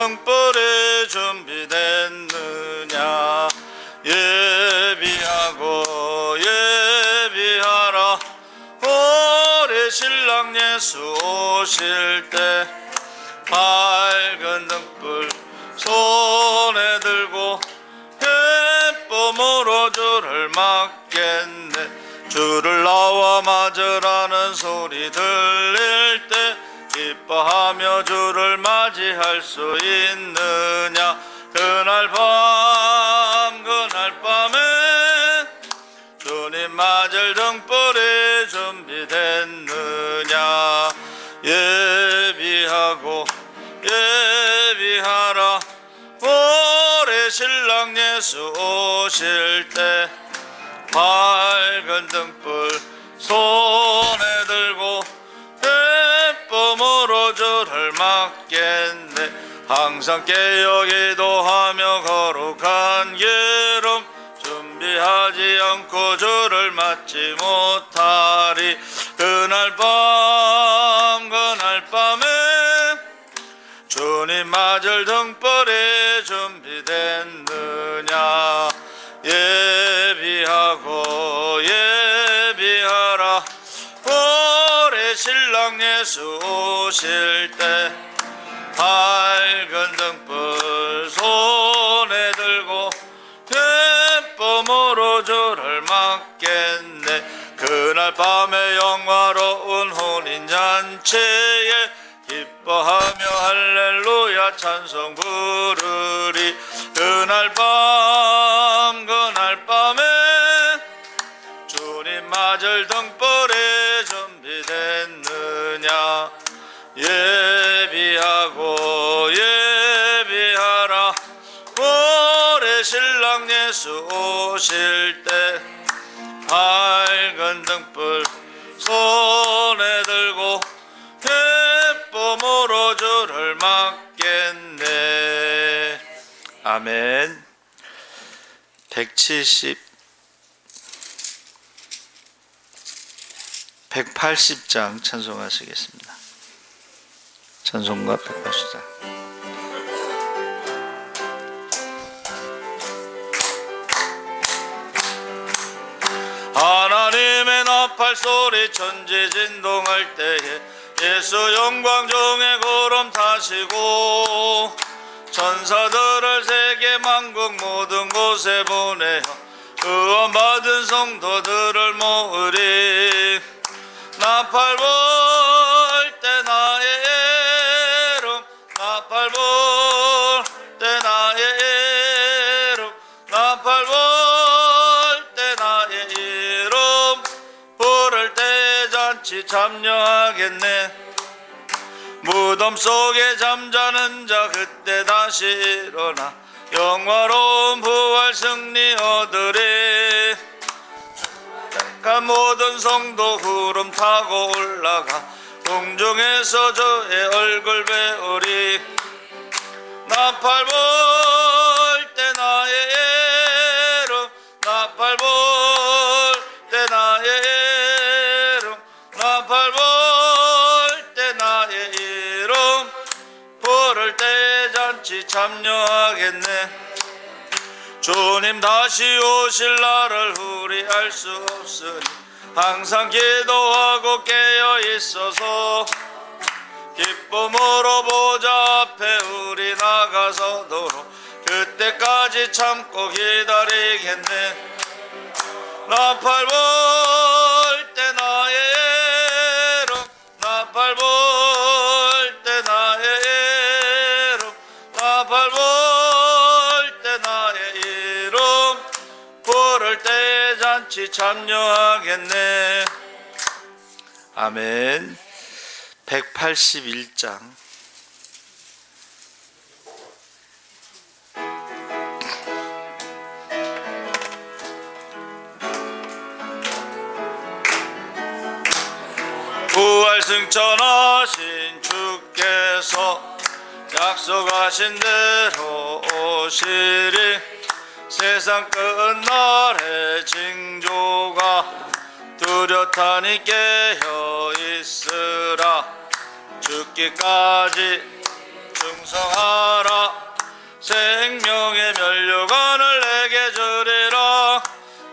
등불이 준비됐느냐. 예비하고 예비하라. 우리 신랑 예수 오실 때 밝은 등불 손에 들고 기쁨으로 주를 맞겠네. 주를 나와 맞으라는 소리 들릴 때 기뻐하며 주를 맞이할 수 있느냐. 그날 밤에 주님 맞을 등불이 준비됐느냐. 예비하고 예비하라. 우리 신랑 예수 오실 때 밝은 등불 손에 들고 기쁨으로 주를 맞겠네. 항상 깨어 기도하며 거룩한 기름 준비하지 않고 주를 맞지 못하리. 그날 밤에 주님 맞을 등불이 준비됐느냐. 예비하고 예비하라. 우리 신랑 예수 오실 때 밝은 등불 손에 들고 기쁨으로 주를 맞겠네. 그날 밤에 영화로운 혼인잔치에 기뻐하며 할렐루야 찬송 부르리. 그날 밤에 주님 맞을 등불이 준비됐느냐. 예비하고 예비하라. 우리 신랑 예수 오실 때 밝은 등불 손에 들고 기쁨으로 주를 맞겠네. 아멘. 180장 찬송하시겠습니다. 찬송가 180장. 하나님의 나팔 소리 천지 진동할 때에 예수 영광 중에 구름 타시고 천사들을 세계 만국 모든 곳에 보내어 구원받은 성도들을 모으리. 나팔 불 때 나의 이름, 나팔 불 때 나의 이름, 나팔 불 때 나의 이름 부를 때 잔치 참여하겠네. 무덤 속에 잠자는 자 그때 다시 일어나 영화로운 부활 승리 얻으리. 택한 모든 성도 구름 타고 올라가 공중에서 주의 얼굴 배우리. 나팔 불 때 나의 이름, 나팔 불 때 나의 이름, 나팔 불 때 나의 이름 부를 때 잔치 참여하겠네. 주님 다시 오실 날을 우리 알 수 없으니 항상 기도하고 깨어 있어서 기쁨으로 보좌 앞에 우리 나가서도록 그때까지 참고 기다리겠네. 나팔 불 때 나의 이름, 나팔 불 때 나의 이름, 나팔 불 때 나의 이름 부를 때 잔치 참여하겠네. 아멘. 181장. 부활 승천하신 주께서 약속하신 대로 오시리. 세상 끝날의 징조가 뚜렷하니 깨어 있으라. 죽기까지 충성 충성하라. 생명의 면류관을 내게 주리라.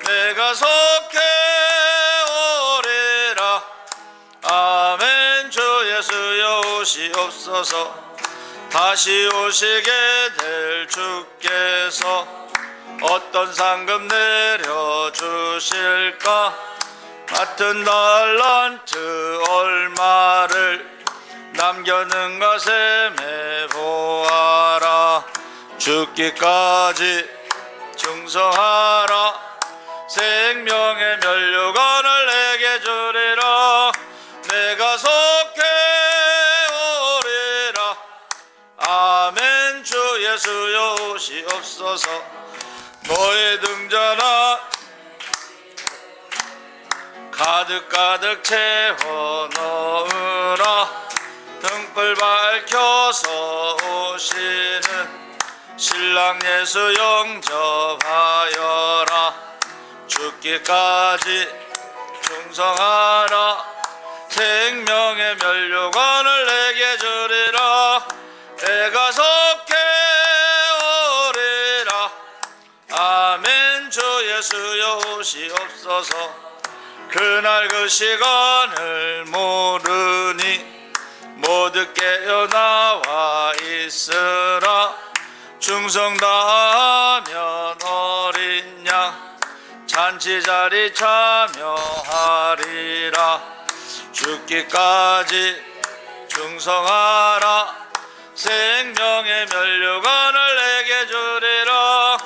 내가 속해 오리라. 아멘. 주 예수여 오시옵소서. 다시 오시게 될 주께서 어떤 상급 내려주실까? 같은 달란트 얼마를 남겼는가 셈해보아라. 죽기까지 충성하라. 생명의 면류관을 내게 주리라. 내가 속해 오리라. 아멘. 주 예수여 오시옵소서. 너의 등잔아 가득가득 채워 넣으라. 등불 밝혀서 오시는 신랑 예수 영접하여라. 죽기까지 충성하라. 생명의 면류관을 내게 주리라. 내가 속해 오리라. 아멘. 주 예수여 오시옵소서. 그날 그 시간을 모르니 모두 깨어나와 있으라. 충성 다하면 어린 양 잔치자리 참여하리라. 죽기까지 충성하라. 생명의 면류관을 내게 주리라.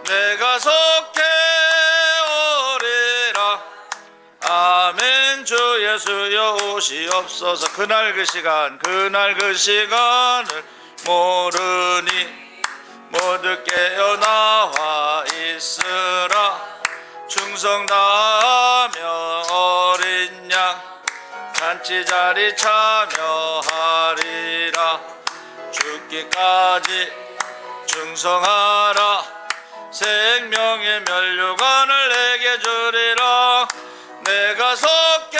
내가 속해 오리라. 아멘. 주 예수여 오시옵소서. 그날 그 시간을 모르니 모두 깨어나와 있으라. 충성 다하며 어린 양 잔치자리 참여하리라. 죽기까지 충성하라. 생명의 면류관을 내게 주리라. 내가 속해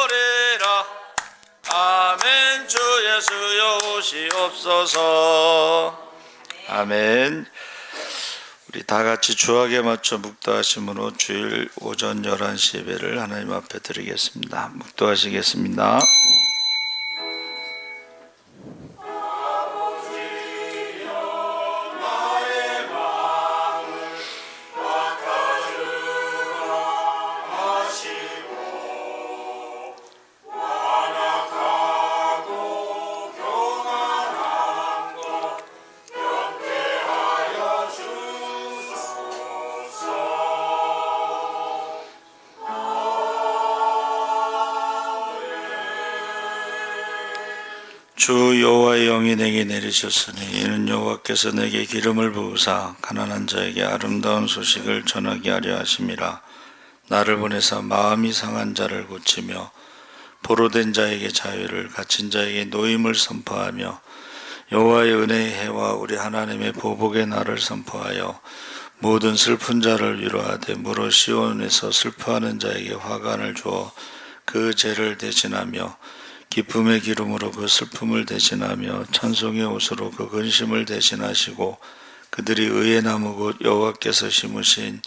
오리라. 아멘. 주 예수여 오시옵소서. 아멘. 우리 다같이 주악에 맞춰 묵도하심으로 주일 오전 11시 예배를 하나님 앞에 드리겠습니다. 묵도하시겠습니다. 주 여호와의 영이 내게 내리셨으니 이는 여호와께서 내게 기름을 부으사 가난한 자에게 아름다운 소식을 전하게 하려 하심이라. 나를 보내사 마음이 상한 자를 고치며 포로된 자에게 자유를, 갇힌 자에게 노임을 선포하며 여호와의 은혜의 해와 우리 하나님의 보복의 날을 선포하여 모든 슬픈 자를 위로하되 무릇 시온에서 슬퍼하는 자에게 화관을 주어 그 죄를 대신하며 기쁨의 기름으로 그 슬픔을 대신하며 찬송의 옷으로 그 근심을 대신하시고 그들이 의의 나무 곧 여호와께서 심으신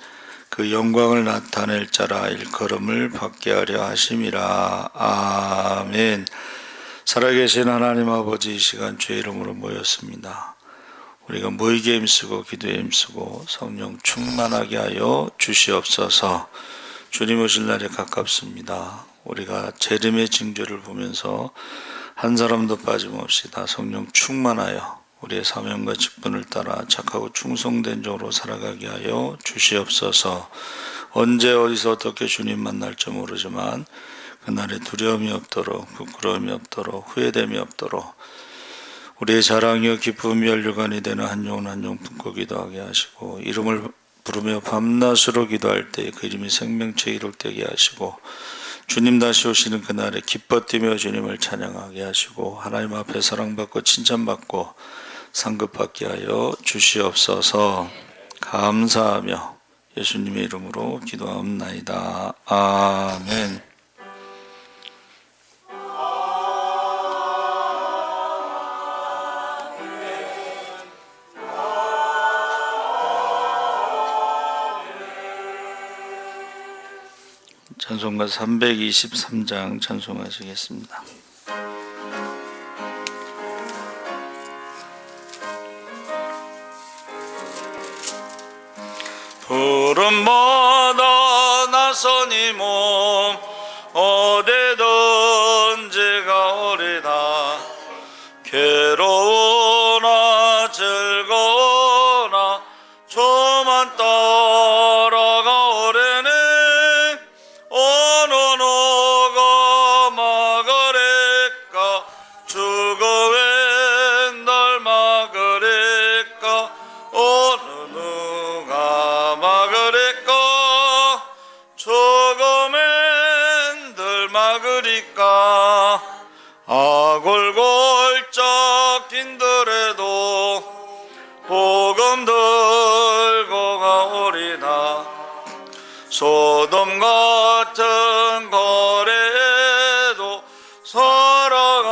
그 영광을 나타낼 자라 일컬음을 받게 하려 하심이라. 아멘. 살아계신 하나님 아버지, 이 시간 주의 이름으로 모였습니다. 우리가 모이게 힘쓰고 기도에 힘쓰고 성령 충만하게 하여 주시옵소서. 주님 오실 날이 가깝습니다. 우리가 재림의 징조를 보면서 한 사람도 빠짐없이 다 성령 충만하여 우리의 사명과 직분을 따라 착하고 충성된 종으로 살아가게 하여 주시옵소서. 언제 어디서 어떻게 주님 만날지 모르지만 그날에 두려움이 없도록, 부끄러움이 없도록, 후회됨이 없도록 우리의 자랑이요 기쁨이 면류관이 되는 한 영혼 한 영 품고 기도하게 하시고, 이름을 부르며 밤낮으로 기도할 때 그 이름이 생명체 이룩되게 하시고, 주님 다시 오시는 그날에 기뻐 뛰며 주님을 찬양하게 하시고, 하나님 앞에 사랑받고 칭찬받고 상급받게 하여 주시옵소서. 감사하며 예수님의 이름으로 기도하옵나이다. 아멘. 찬송가 323장 찬송하시겠습니다. 푸른마다 나서니 몸 어디든지가 오리다. 괴로우나 즐거우나 저만 따라가 오래네. 어느 누가 막으리까 주가 웬 날 막으리까. 어느 누가 막으리까 주가 웬 날 막으리까. 아골골짝 빈들에도 복음 들고 가오리다. 소돔 같은 거리에도 사랑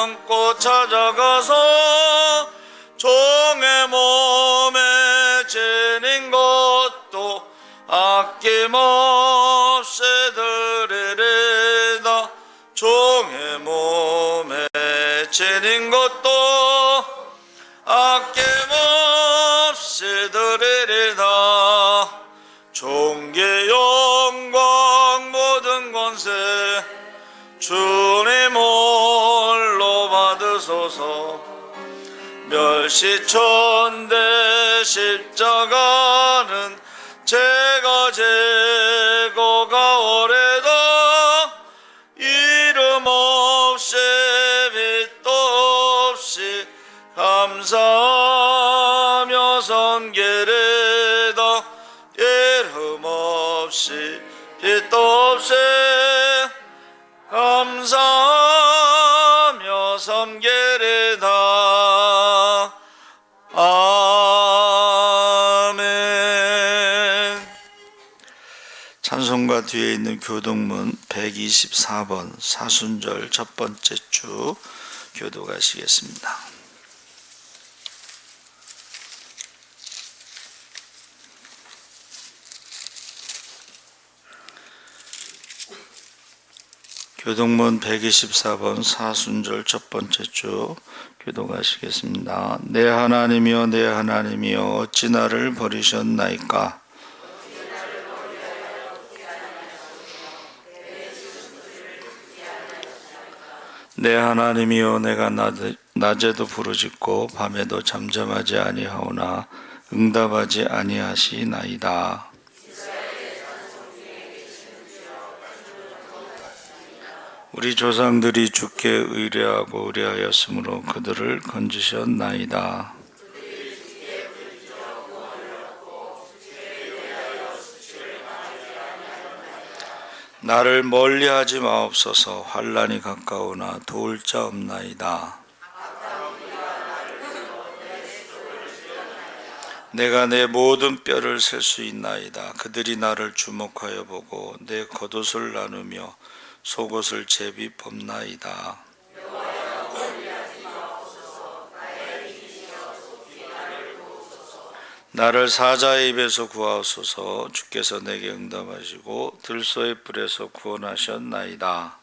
안고 찾아가서 종의 몸에 지닌 것도 아낌없이 드리리다. 종의 몸에 지닌 것도 아낌없이 드리리다. 존귀 영광 모든 권세 주님 홀로 받으소서. 멸시천대 십자가는 제가 지고 가오래다. 이름 없이 빛도 없이 감사하며 섬기리다. 이름 없이 빛도 없이 감사하며 섬기리다. 아멘. 찬송가 뒤에 있는 교동문 124번 사순절 첫 번째 주 교도가시겠습니다. 교동문 124번 사순절 첫 번째 주 교도가시겠습니다. 내 하나님이여 내 하나님이여 어찌 나를 버리셨나이까. 내 하나님이여 내가 낮에도 부르짖고 밤에도 잠잠하지 아니하오나 응답하지 아니하시나이다. 우리 조상들이 주께 의뢰하고 의뢰하였으므로 그들을 건지셨나이다. 나를 멀리하지 마옵소서. 환난이 가까우나 도울 자 없나이다. 내가 내 모든 뼈를 셀 수 있나이다. 그들이 나를 주목하여 보고 내 겉옷을 나누며 속옷을 제비 뽑나이다. 나를 사자의 입에서 구하옵소서. 주께서 내게 응답하시고 들소의 뿔에서 구원하셨나이다.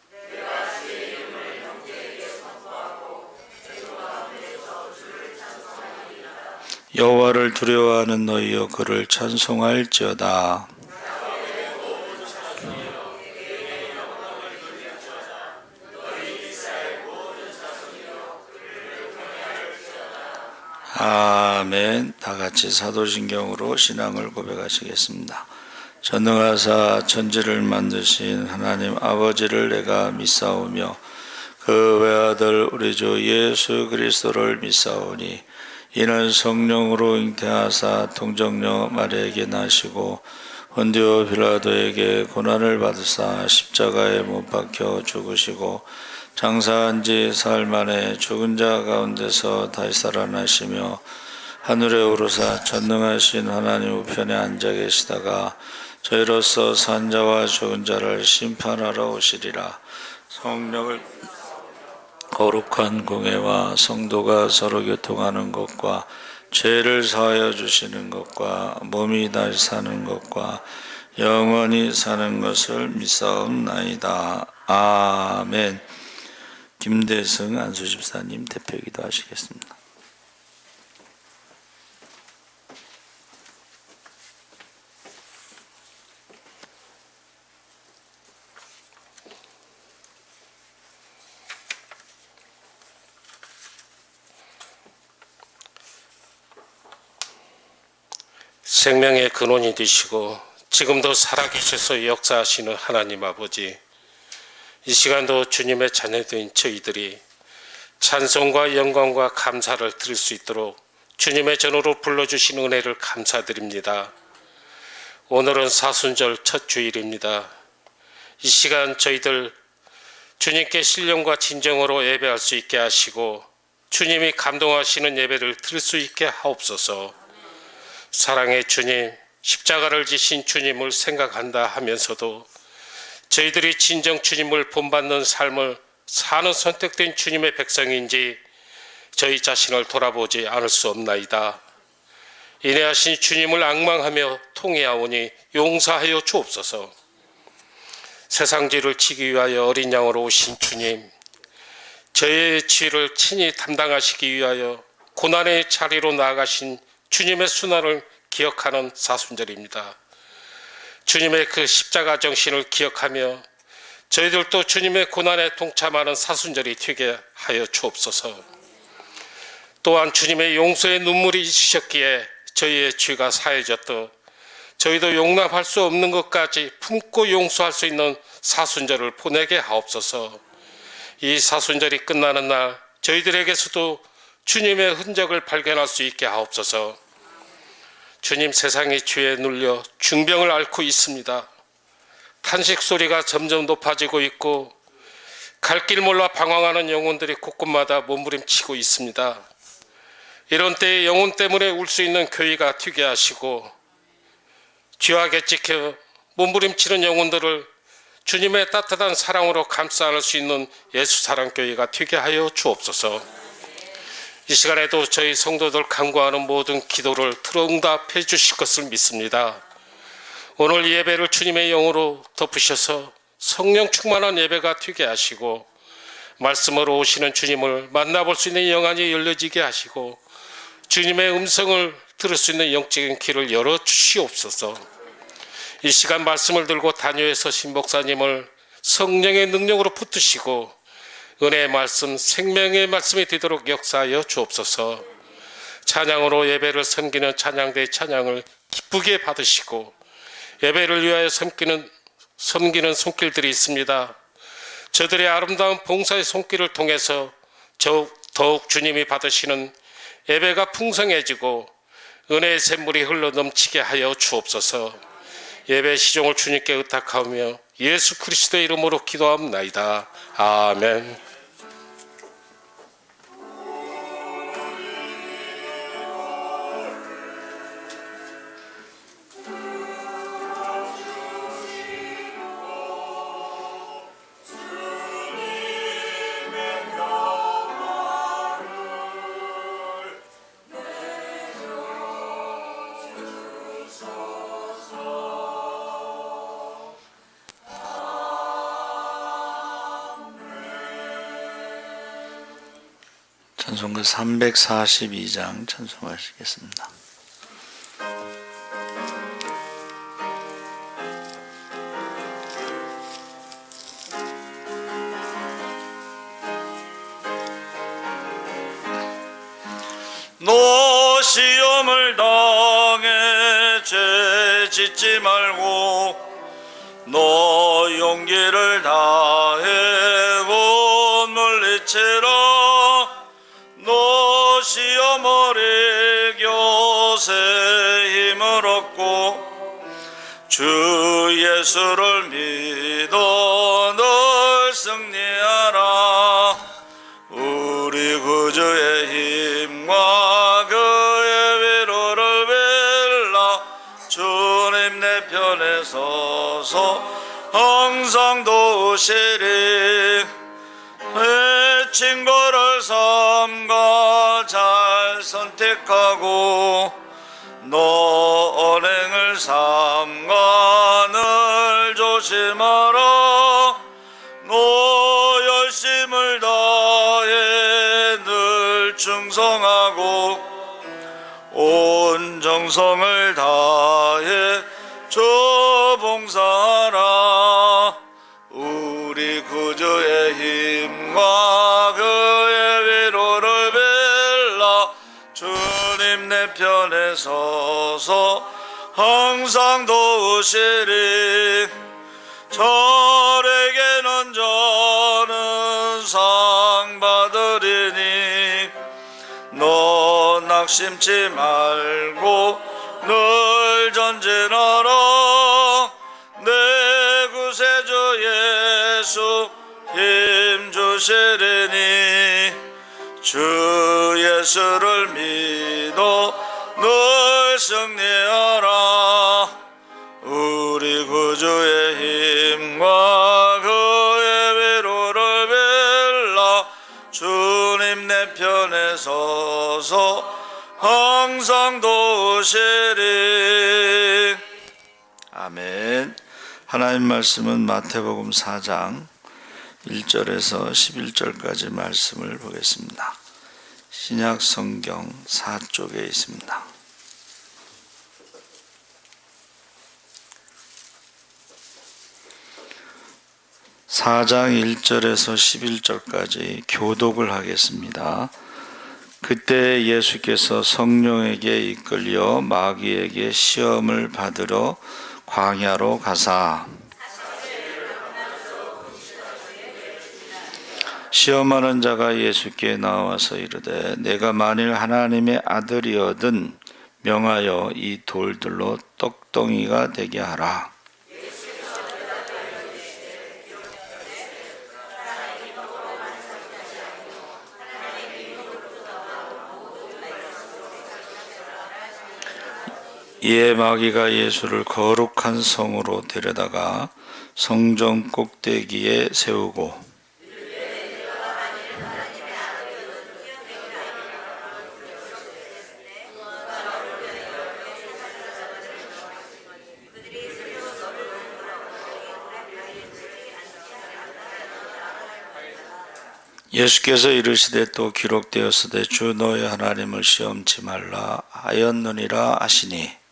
여호와를 두려워하는 너희여 그를 찬송할지어다. 아멘. 다 같이 사도신경으로 신앙을 고백하시겠습니다. 전능하사 천지를 만드신 하나님 아버지를 내가 믿사오며 그 외아들 우리 주 예수 그리스도를 믿사오니 이는 성령으로 잉태하사 동정녀 마리아에게 나시고 본디오 빌라도에게 고난을 받으사 십자가에 못 박혀 죽으시고 장사한 지 사흘 만에 죽은 자 가운데서 다시 살아나시며 하늘에 오르사 전능하신 하나님 우편에 앉아 계시다가 저희로서 산 자와 죽은 자를 심판하러 오시리라. 성령을 거룩한 공회와 성도가 서로 교통하는 것과 죄를 사하여 주시는 것과 몸이 다시 사는 것과 영원히 사는 것을 믿사옵나이다. 아멘. 김대승 안수집사님 대표기도 하시겠습니다. 생명의 근원이 되시고 지금도 살아계셔서 역사하시는 하나님 아버지, 이 시간도 주님의 자녀된 저희들이 찬송과 영광과 감사를 드릴 수 있도록 주님의 전으로 불러주신 은혜를 감사드립니다. 오늘은 사순절 첫 주일입니다. 이 시간 저희들 주님께 신령과 진정으로 예배할 수 있게 하시고 주님이 감동하시는 예배를 드릴 수 있게 하옵소서. 사랑의 주님, 십자가를 지신 주님을 생각한다 하면서도 저희들이 진정 주님을 본받는 삶을 사는 선택된 주님의 백성인지 저희 자신을 돌아보지 않을 수 없나이다. 인내하신 주님을 앙망하며 통회하오니 용서하여 주옵소서. 세상 죄를 지기 위하여 어린 양으로 오신 주님, 저희의 죄를 친히 담당하시기 위하여 고난의 자리로 나아가신 주님의 순환을 기억하는 사순절입니다. 주님의 그 십자가 정신을 기억하며 저희들도 주님의 고난에 동참하는 사순절이 되게 하여 주옵소서. 또한 주님의 용서의 눈물이 있으셨기에 저희의 죄가 사해졌듯 저희도 용납할 수 없는 것까지 품고 용서할 수 있는 사순절을 보내게 하옵소서. 이 사순절이 끝나는 날 저희들에게서도 주님의 흔적을 발견할 수 있게 하옵소서. 주님, 세상의 죄에 눌려 중병을 앓고 있습니다. 탄식 소리가 점점 높아지고 있고 갈 길 몰라 방황하는 영혼들이 곳곳마다 몸부림치고 있습니다. 이런 때에 영혼 때문에 울 수 있는 교회가 되게 하시고 죄악에 찍혀 몸부림치는 영혼들을 주님의 따뜻한 사랑으로 감싸 안을 수 있는 예수사랑교회가 되게 하여 주옵소서. 이 시간에도 저희 성도들 간구하는 모든 기도를 들어응답해 주실 것을 믿습니다. 오늘 예배를 주님의 영으로 덮으셔서 성령 충만한 예배가 되게 하시고 말씀으로 오시는 주님을 만나볼 수 있는 영안이 열려지게 하시고 주님의 음성을 들을 수 있는 영적인 길을 열어주시옵소서. 이 시간 말씀을 들고 단위에 서신 목사님을 성령의 능력으로 붙드시고 은혜의 말씀, 생명의 말씀이 되도록 역사하여 주옵소서. 찬양으로 예배를 섬기는 찬양대의 찬양을 기쁘게 받으시고 예배를 위하여 섬기는 손길들이 있습니다. 저들의 아름다운 봉사의 손길을 통해서 더욱 주님이 받으시는 예배가 풍성해지고 은혜의 샘물이 흘러 넘치게 하여 주옵소서. 예배 시종을 주님께 의탁하며 예수 그리스도의 이름으로 기도합나이다. 아멘. 찬송가 342장 찬송하시겠습니다. 너 시험을 당해 죄 짓지 말고 너 용기를 다해 곧 물리치라. 너 시험을 이겨 새 힘을 얻고 주 예수를 믿어 늘 승리하라. 우리 구주의 힘과 그의 위로를 빌라. 주님 내 편에 서서 항상 도우시리. 내 친구를 삼가 잘 선택하고 너 언행을 삼가 조심하라. 너 열심을 다해 늘 충성하고 온 정성을 다해 주 봉사하라. 우리 구주의 힘과 그의 위로를 빌라. 주님 내 편에 서서 항상 도우시리. 저에게는 저는 상 받으리니 너 낙심치 말고 늘 전진하라. 내 구세주 예수 힘 주시리니 주 예수를 믿어 늘 승리하라. 우리 구주의 힘과 그의 위로를 빌라. 주님 내 편에 서서 항상 도우시리. 아멘. 하나님 말씀은 마태복음 4장 1절에서 11절까지 말씀을 보겠습니다. 신약 성경 4쪽에 있습니다. 4장 1절에서 11절까지 교독을 하겠습니다. 그때 예수께서 성령에게 이끌려 마귀에게 시험을 받으러 광야로 가사 시험하는 자가 예수께 나와서 이르되 내가 만일 하나님의 아들이거든 명하여 이 돌들로 떡덩이가 되게 하라. 이에 마귀가 예수를 거룩한 성으로 데려다가 성전 꼭대기에 세우고 예수께서 이르시되 또 기록되었으되 주 너의 하나님을 시험치 말라 하였느니라 하시니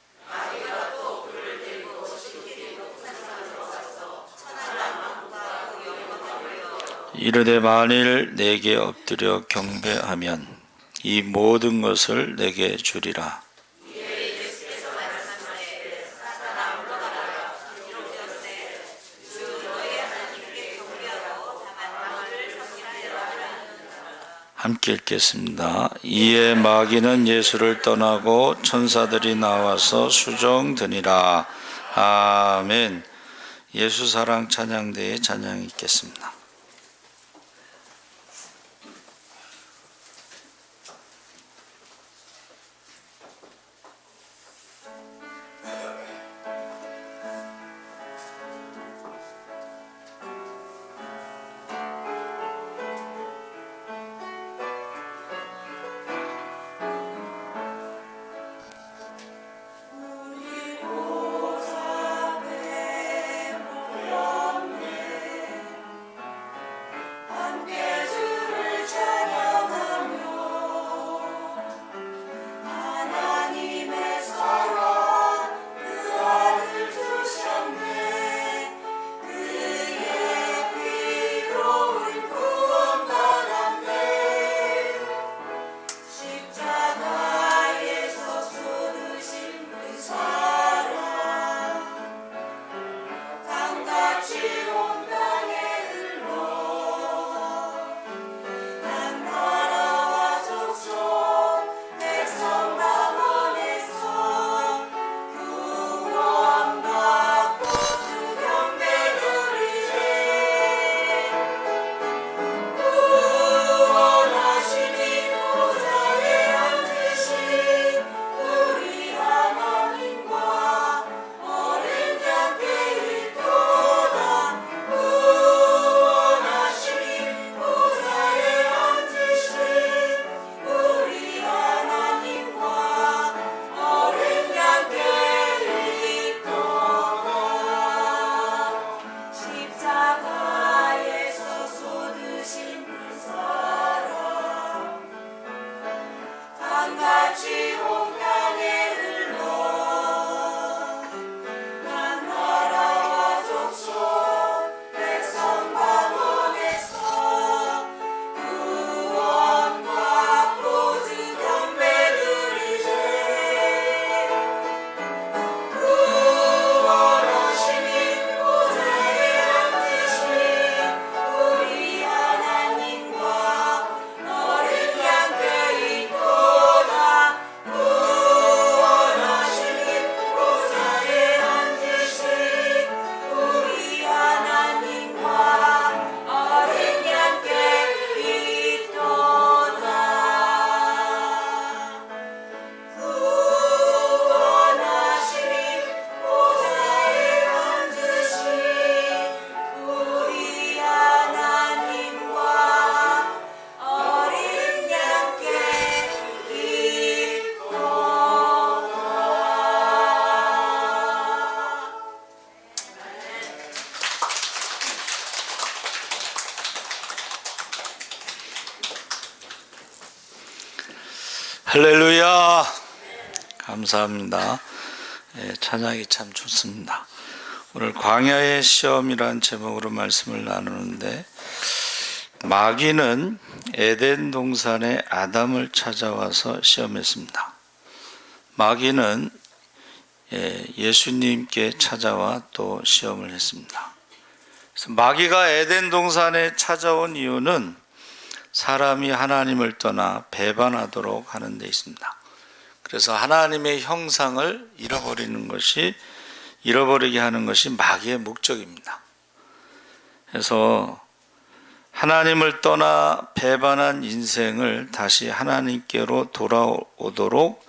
이르되 만일 내게 엎드려 경배하면 이 모든 것을 내게 주리라. 함께 읽겠습니다. 이에 마귀는 예수를 떠나고 천사들이 나와서 수종드니라. 아멘. 예수 사랑 찬양대에 찬양 있겠습니다. 강같이 홍강에 흘러 난 나라와 족속 백성과 보내서 구원과 구주 경배드리세 구원하시니 보좌에 앉으신 우리 하나님과 어린 양께 있도다 구원하시니 보좌에 앉으신 우리 하나님과 어린 양께 있도다 구원하시니 보좌에 앉으신 우리 하나님과 어린 양께 할렐루야. 감사합니다. 찬양이 참 좋습니다. 오늘 광야의 시험이란 제목으로 말씀을 나누는데, 마귀는 에덴 동산에 아담을 찾아와서 시험했습니다. 마귀는 예수님께 찾아와 또 시험을 했습니다. 그래서 마귀가 에덴 동산에 찾아온 이유는 사람이 하나님을 떠나 배반하도록 하는 데 있습니다. 그래서 하나님의 형상을 잃어버리게 하는 것이 마귀의 목적입니다. 그래서 하나님을 떠나 배반한 인생을 다시 하나님께로 돌아오도록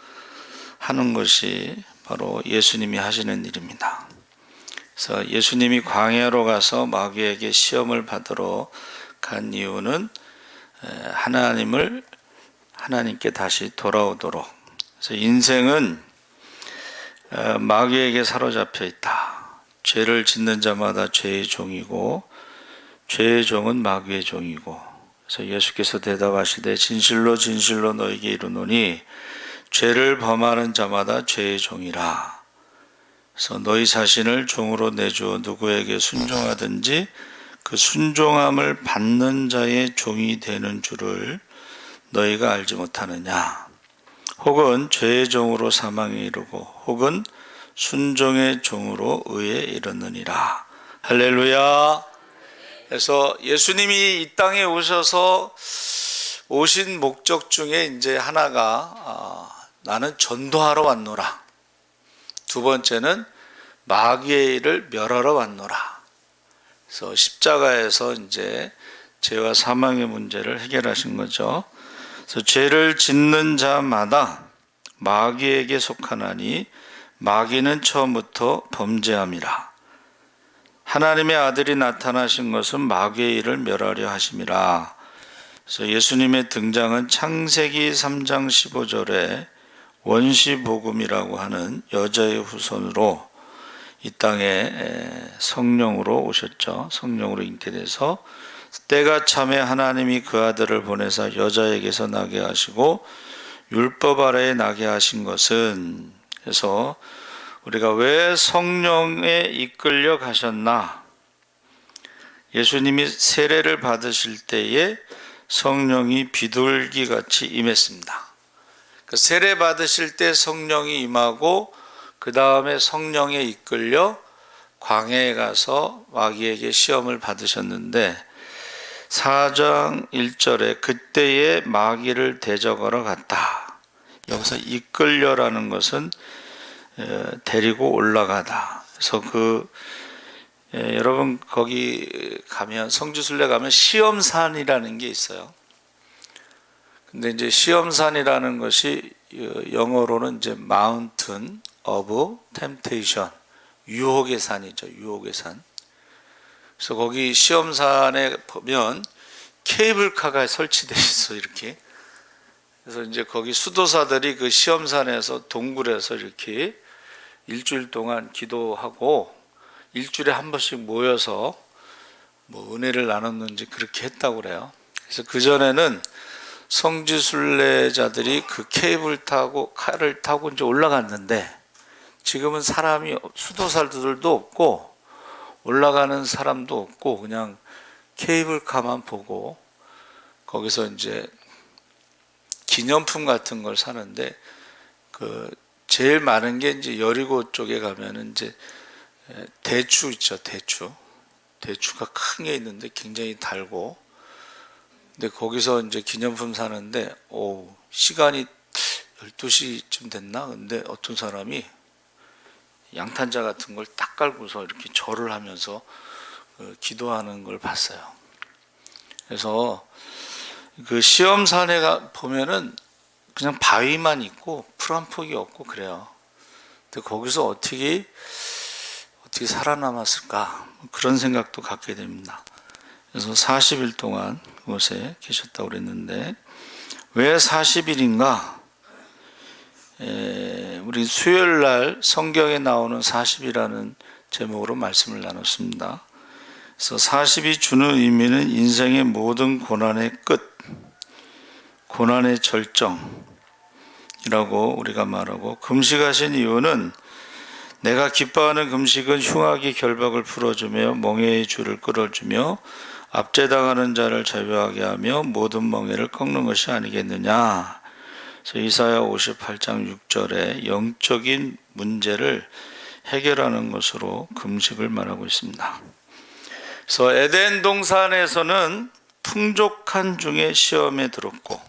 하는 것이 바로 예수님이 하시는 일입니다. 그래서 예수님이 광야로 가서 마귀에게 시험을 받으러 간 이유는 하나님께 다시 돌아오도록. 그래서 인생은 마귀에게 사로잡혀 있다. 죄를 짓는 자마다 죄의 종이고 죄의 종은 마귀의 종이고. 그래서 예수께서 대답하시되 진실로 진실로 너에게 이르노니 죄를 범하는 자마다 죄의 종이라. 그래서 너희 자신을 종으로 내주어 누구에게 순종하든지 그 순종함을 받는 자의 종이 되는 줄을 너희가 알지 못하느냐. 혹은 죄의 종으로 사망에 이르고 혹은 순종의 종으로 의에 이르느니라. 할렐루야. 그래서 예수님이 이 땅에 오셔서 오신 목적 중에 이제 하나가 나는 전도하러 왔노라. 두 번째는 마귀의 일을 멸하러 왔노라. 그래서 십자가에서 이제 죄와 사망의 문제를 해결하신 거죠. 그래서 죄를 짓는 자마다 마귀에게 속하나니 마귀는 처음부터 범죄함이라. 하나님의 아들이 나타나신 것은 마귀의 일을 멸하려 하심이라. 그래서 예수님의 등장은 창세기 3장 15절에 원시복음이라고 하는 여자의 후손으로 이 땅에 성령으로 오셨죠. 성령으로 잉태돼서 때가 참에 하나님이 그 아들을 보내사 여자에게서 나게 하시고 율법 아래에 나게 하신 것은, 그래서 우리가 왜 성령에 이끌려 가셨나? 예수님이 세례를 받으실 때에 성령이 비둘기같이 임했습니다. 그 세례 받으실 때 성령이 임하고 그 다음에 성령에 이끌려 광야에 가서 마귀에게 시험을 받으셨는데 4장 1절에 그때에 마귀를 대적하러 갔다. 여기서 이끌려라는 것은 데리고 올라가다. 그래서 여러분 거기 가면 성지순례 가면 시험산이라는 게 있어요. 근데 이제 시험산이라는 것이 영어로는 이제 Mountain of Temptation, 유혹의 산이죠. 유혹의 산. 그래서 거기 시험산에 보면 케이블카가 설치되어 있어 이렇게. 그래서 이제 거기 수도사들이 그 시험산에서 동굴에서 이렇게 일주일 동안 기도하고 일주일에 한 번씩 모여서 뭐 은혜를 나눴는지 그렇게 했다고 그래요. 그래서 그 전에는 성지순례자들이 그 케이블 타고 칼을 타고 이제 올라갔는데 지금은 사람이 수도사들도 없고 올라가는 사람도 없고 그냥 케이블카만 보고 거기서 이제 기념품 같은 걸 사는데 그 제일 많은 게 이제 여리고 쪽에 가면은 이제 대추 있죠. 대추가 큰 게 있는데 굉장히 달고 근데 거기서 이제 기념품 사는데 시간이 12시쯤 됐나? 근데 어떤 사람이 양탄자 같은 걸 딱 깔고서 이렇게 절을 하면서 기도하는 걸 봤어요. 그래서 그 시험산에 보면은 그냥 바위만 있고 풀 한 폭이 없고 그래요. 근데 거기서 어떻게 살아남았을까? 그런 생각도 갖게 됩니다. 그래서 40일 동안 그곳에 계셨다고 그랬는데 왜 40일인가? 우리 수요일 날 성경에 나오는 40이라는 제목으로 말씀을 나눴습니다. 그래서 40이 주는 의미는 인생의 모든 고난의 끝, 고난의 절정이라고 우리가 말하고 금식하신 이유는 내가 기뻐하는 금식은 흉악이 결박을 풀어주며 멍에의 줄을 끌어주며 압제당하는 자를 자유하게 하며 모든 멍에를 꺾는 것이 아니겠느냐. 그래서 이사야 58장 6절에 영적인 문제를 해결하는 것으로 금식을 말하고 있습니다. 그래서 에덴 동산에서는 풍족한 중에 시험에 들었고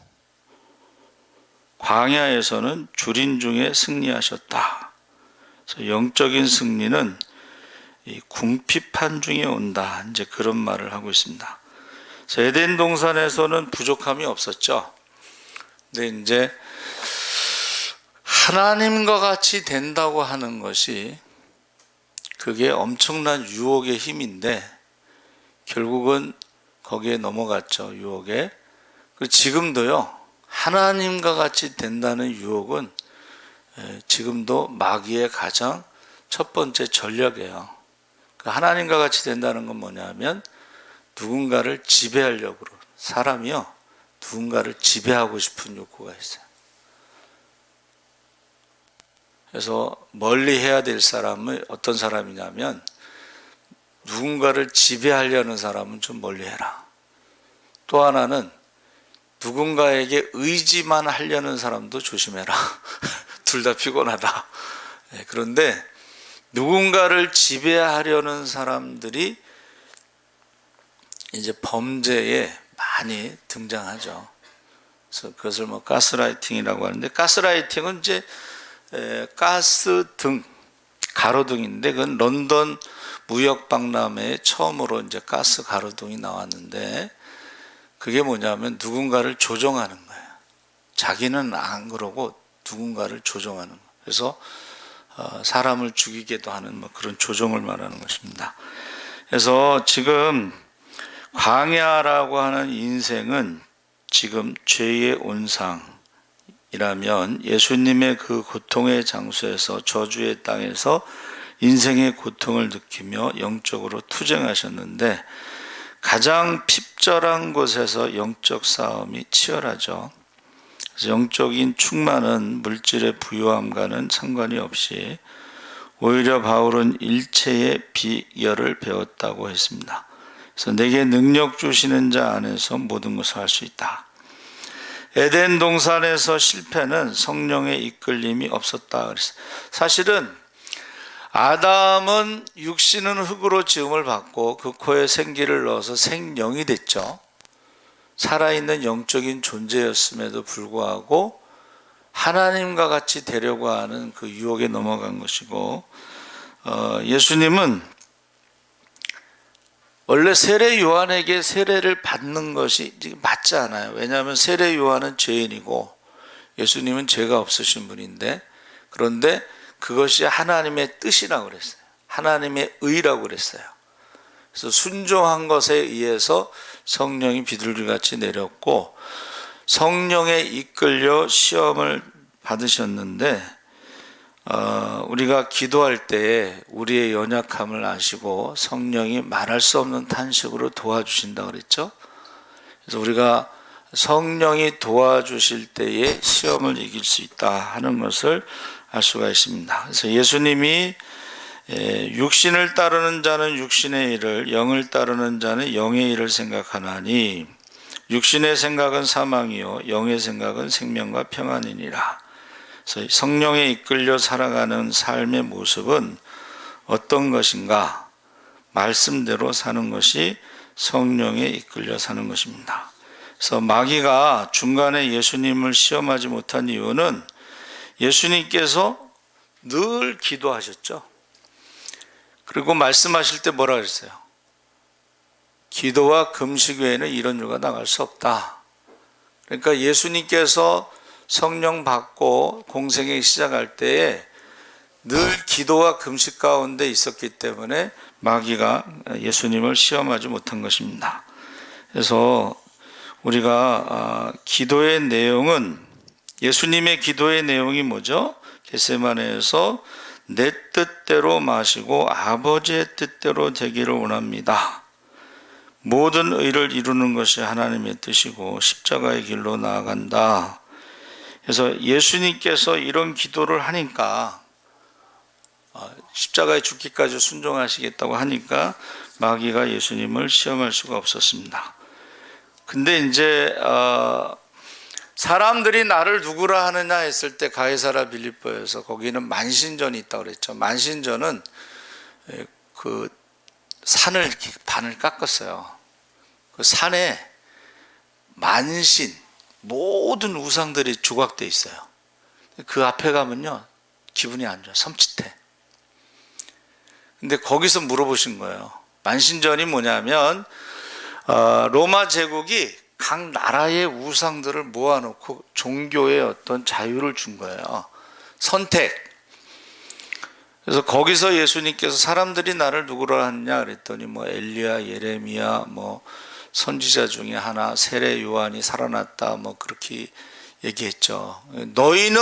광야에서는 줄인 중에 승리하셨다. 그래서 영적인 승리는 이 궁핍한 중에 온다. 이제 그런 말을 하고 있습니다. 그래서 에덴 동산에서는 부족함이 없었죠. 근데 이제 하나님과 같이 된다고 하는 것이 그게 엄청난 유혹의 힘인데 결국은 거기에 넘어갔죠. 유혹에. 지금도요. 하나님과 같이 된다는 유혹은 지금도 마귀의 가장 첫 번째 전략이에요. 하나님과 같이 된다는 건 뭐냐면 누군가를 지배하려고 사람이요. 누군가를 지배하고 싶은 욕구가 있어요. 그래서 멀리 해야 될 사람은 어떤 사람이냐면 누군가를 지배하려는 사람은 좀 멀리 해라. 또 하나는 누군가에게 의지만 하려는 사람도 조심해라. 둘 다 피곤하다. 그런데 누군가를 지배하려는 사람들이 이제 범죄에 많이 등장하죠. 그래서 그것을 뭐 가스라이팅이라고 하는데 가스라이팅은 이제 가스등, 가로등인데 그건 런던 무역박람회에 처음으로 이제 가스 가로등이 나왔는데 그게 뭐냐면 누군가를 조종하는 거예요. 자기는 안 그러고 누군가를 조종하는 거예요. 그래서 사람을 죽이게도 하는 뭐 그런 조종을 말하는 것입니다. 그래서 지금 광야라고 하는 인생은 지금 죄의 온상이라면 예수님의 그 고통의 장소에서 저주의 땅에서 인생의 고통을 느끼며 영적으로 투쟁하셨는데 가장 핍절한 곳에서 영적 싸움이 치열하죠. 그래서 영적인 충만은 물질의 부유함과는 상관이 없이 오히려 바울은 일체의 비결을 배웠다고 했습니다. 그래서 내게 능력 주시는 자 안에서 모든 것을 할 수 있다. 에덴 동산에서 실패는 성령의 이끌림이 없었다. 그랬어요. 사실은 아담은 육신은 흙으로 지음을 받고 그 코에 생기를 넣어서 생명이 됐죠. 살아있는 영적인 존재였음에도 불구하고 하나님과 같이 되려고 하는 그 유혹에 넘어간 것이고 예수님은 원래 세례 요한에게 세례를 받는 것이 맞지 않아요. 왜냐하면 세례 요한은 죄인이고 예수님은 죄가 없으신 분인데 그런데 그것이 하나님의 뜻이라고 그랬어요. 하나님의 의라고 그랬어요. 그래서 순종한 것에 의해서 성령이 비둘기같이 내렸고 성령에 이끌려 시험을 받으셨는데 우리가 기도할 때 우리의 연약함을 아시고 성령이 말할 수 없는 탄식으로 도와주신다고 그랬죠. 그래서 우리가 성령이 도와주실 때에 시험을 이길 수 있다 하는 것을 알 수가 있습니다. 그래서 예수님이 육신을 따르는 자는 육신의 일을, 영을 따르는 자는 영의 일을 생각하나니 육신의 생각은 사망이요 영의 생각은 생명과 평안이니라. 그래서 성령에 이끌려 살아가는 삶의 모습은 어떤 것인가? 말씀대로 사는 것이 성령에 이끌려 사는 것입니다. 그래서 마귀가 중간에 예수님을 시험하지 못한 이유는 예수님께서 늘 기도하셨죠. 그리고 말씀하실 때 뭐라 그랬어요? 기도와 금식 외에는 이런 일과 나갈 수 없다. 그러니까 예수님께서 성령 받고 공생에 시작할 때에 늘 기도와 금식 가운데 있었기 때문에 마귀가 예수님을 시험하지 못한 것입니다. 그래서 우리가 기도의 내용은, 예수님의 기도의 내용이 뭐죠? 겟세마네에서 내 뜻대로 마시고 아버지의 뜻대로 되기를 원합니다. 모든 의를 이루는 것이 하나님의 뜻이고 십자가의 길로 나아간다. 그래서 예수님께서 이런 기도를 하니까, 십자가에 죽기까지 순종하시겠다고 하니까 마귀가 예수님을 시험할 수가 없었습니다. 근데 이제 사람들이 나를 누구라 하느냐 했을 때 가이사라 빌립보에서 거기는 만신전이 있다고 그랬죠. 만신전은 그 산을 반을 깎았어요. 그 산에 만신 모든 우상들이 조각돼 있어요. 그 앞에 가면요 기분이 안 좋아, 섬찟해. 근데 거기서 물어보신 거예요. 만신전이 뭐냐면 로마 제국이 각 나라의 우상들을 모아놓고 종교의 어떤 자유를 준 거예요. 선택. 그래서 거기서 예수님께서 사람들이 나를 누구라 하느냐 그랬더니 뭐 엘리야, 예레미야, 뭐 선지자 중에 하나, 세례 요한이 살아났다, 뭐 그렇게 얘기했죠. 너희는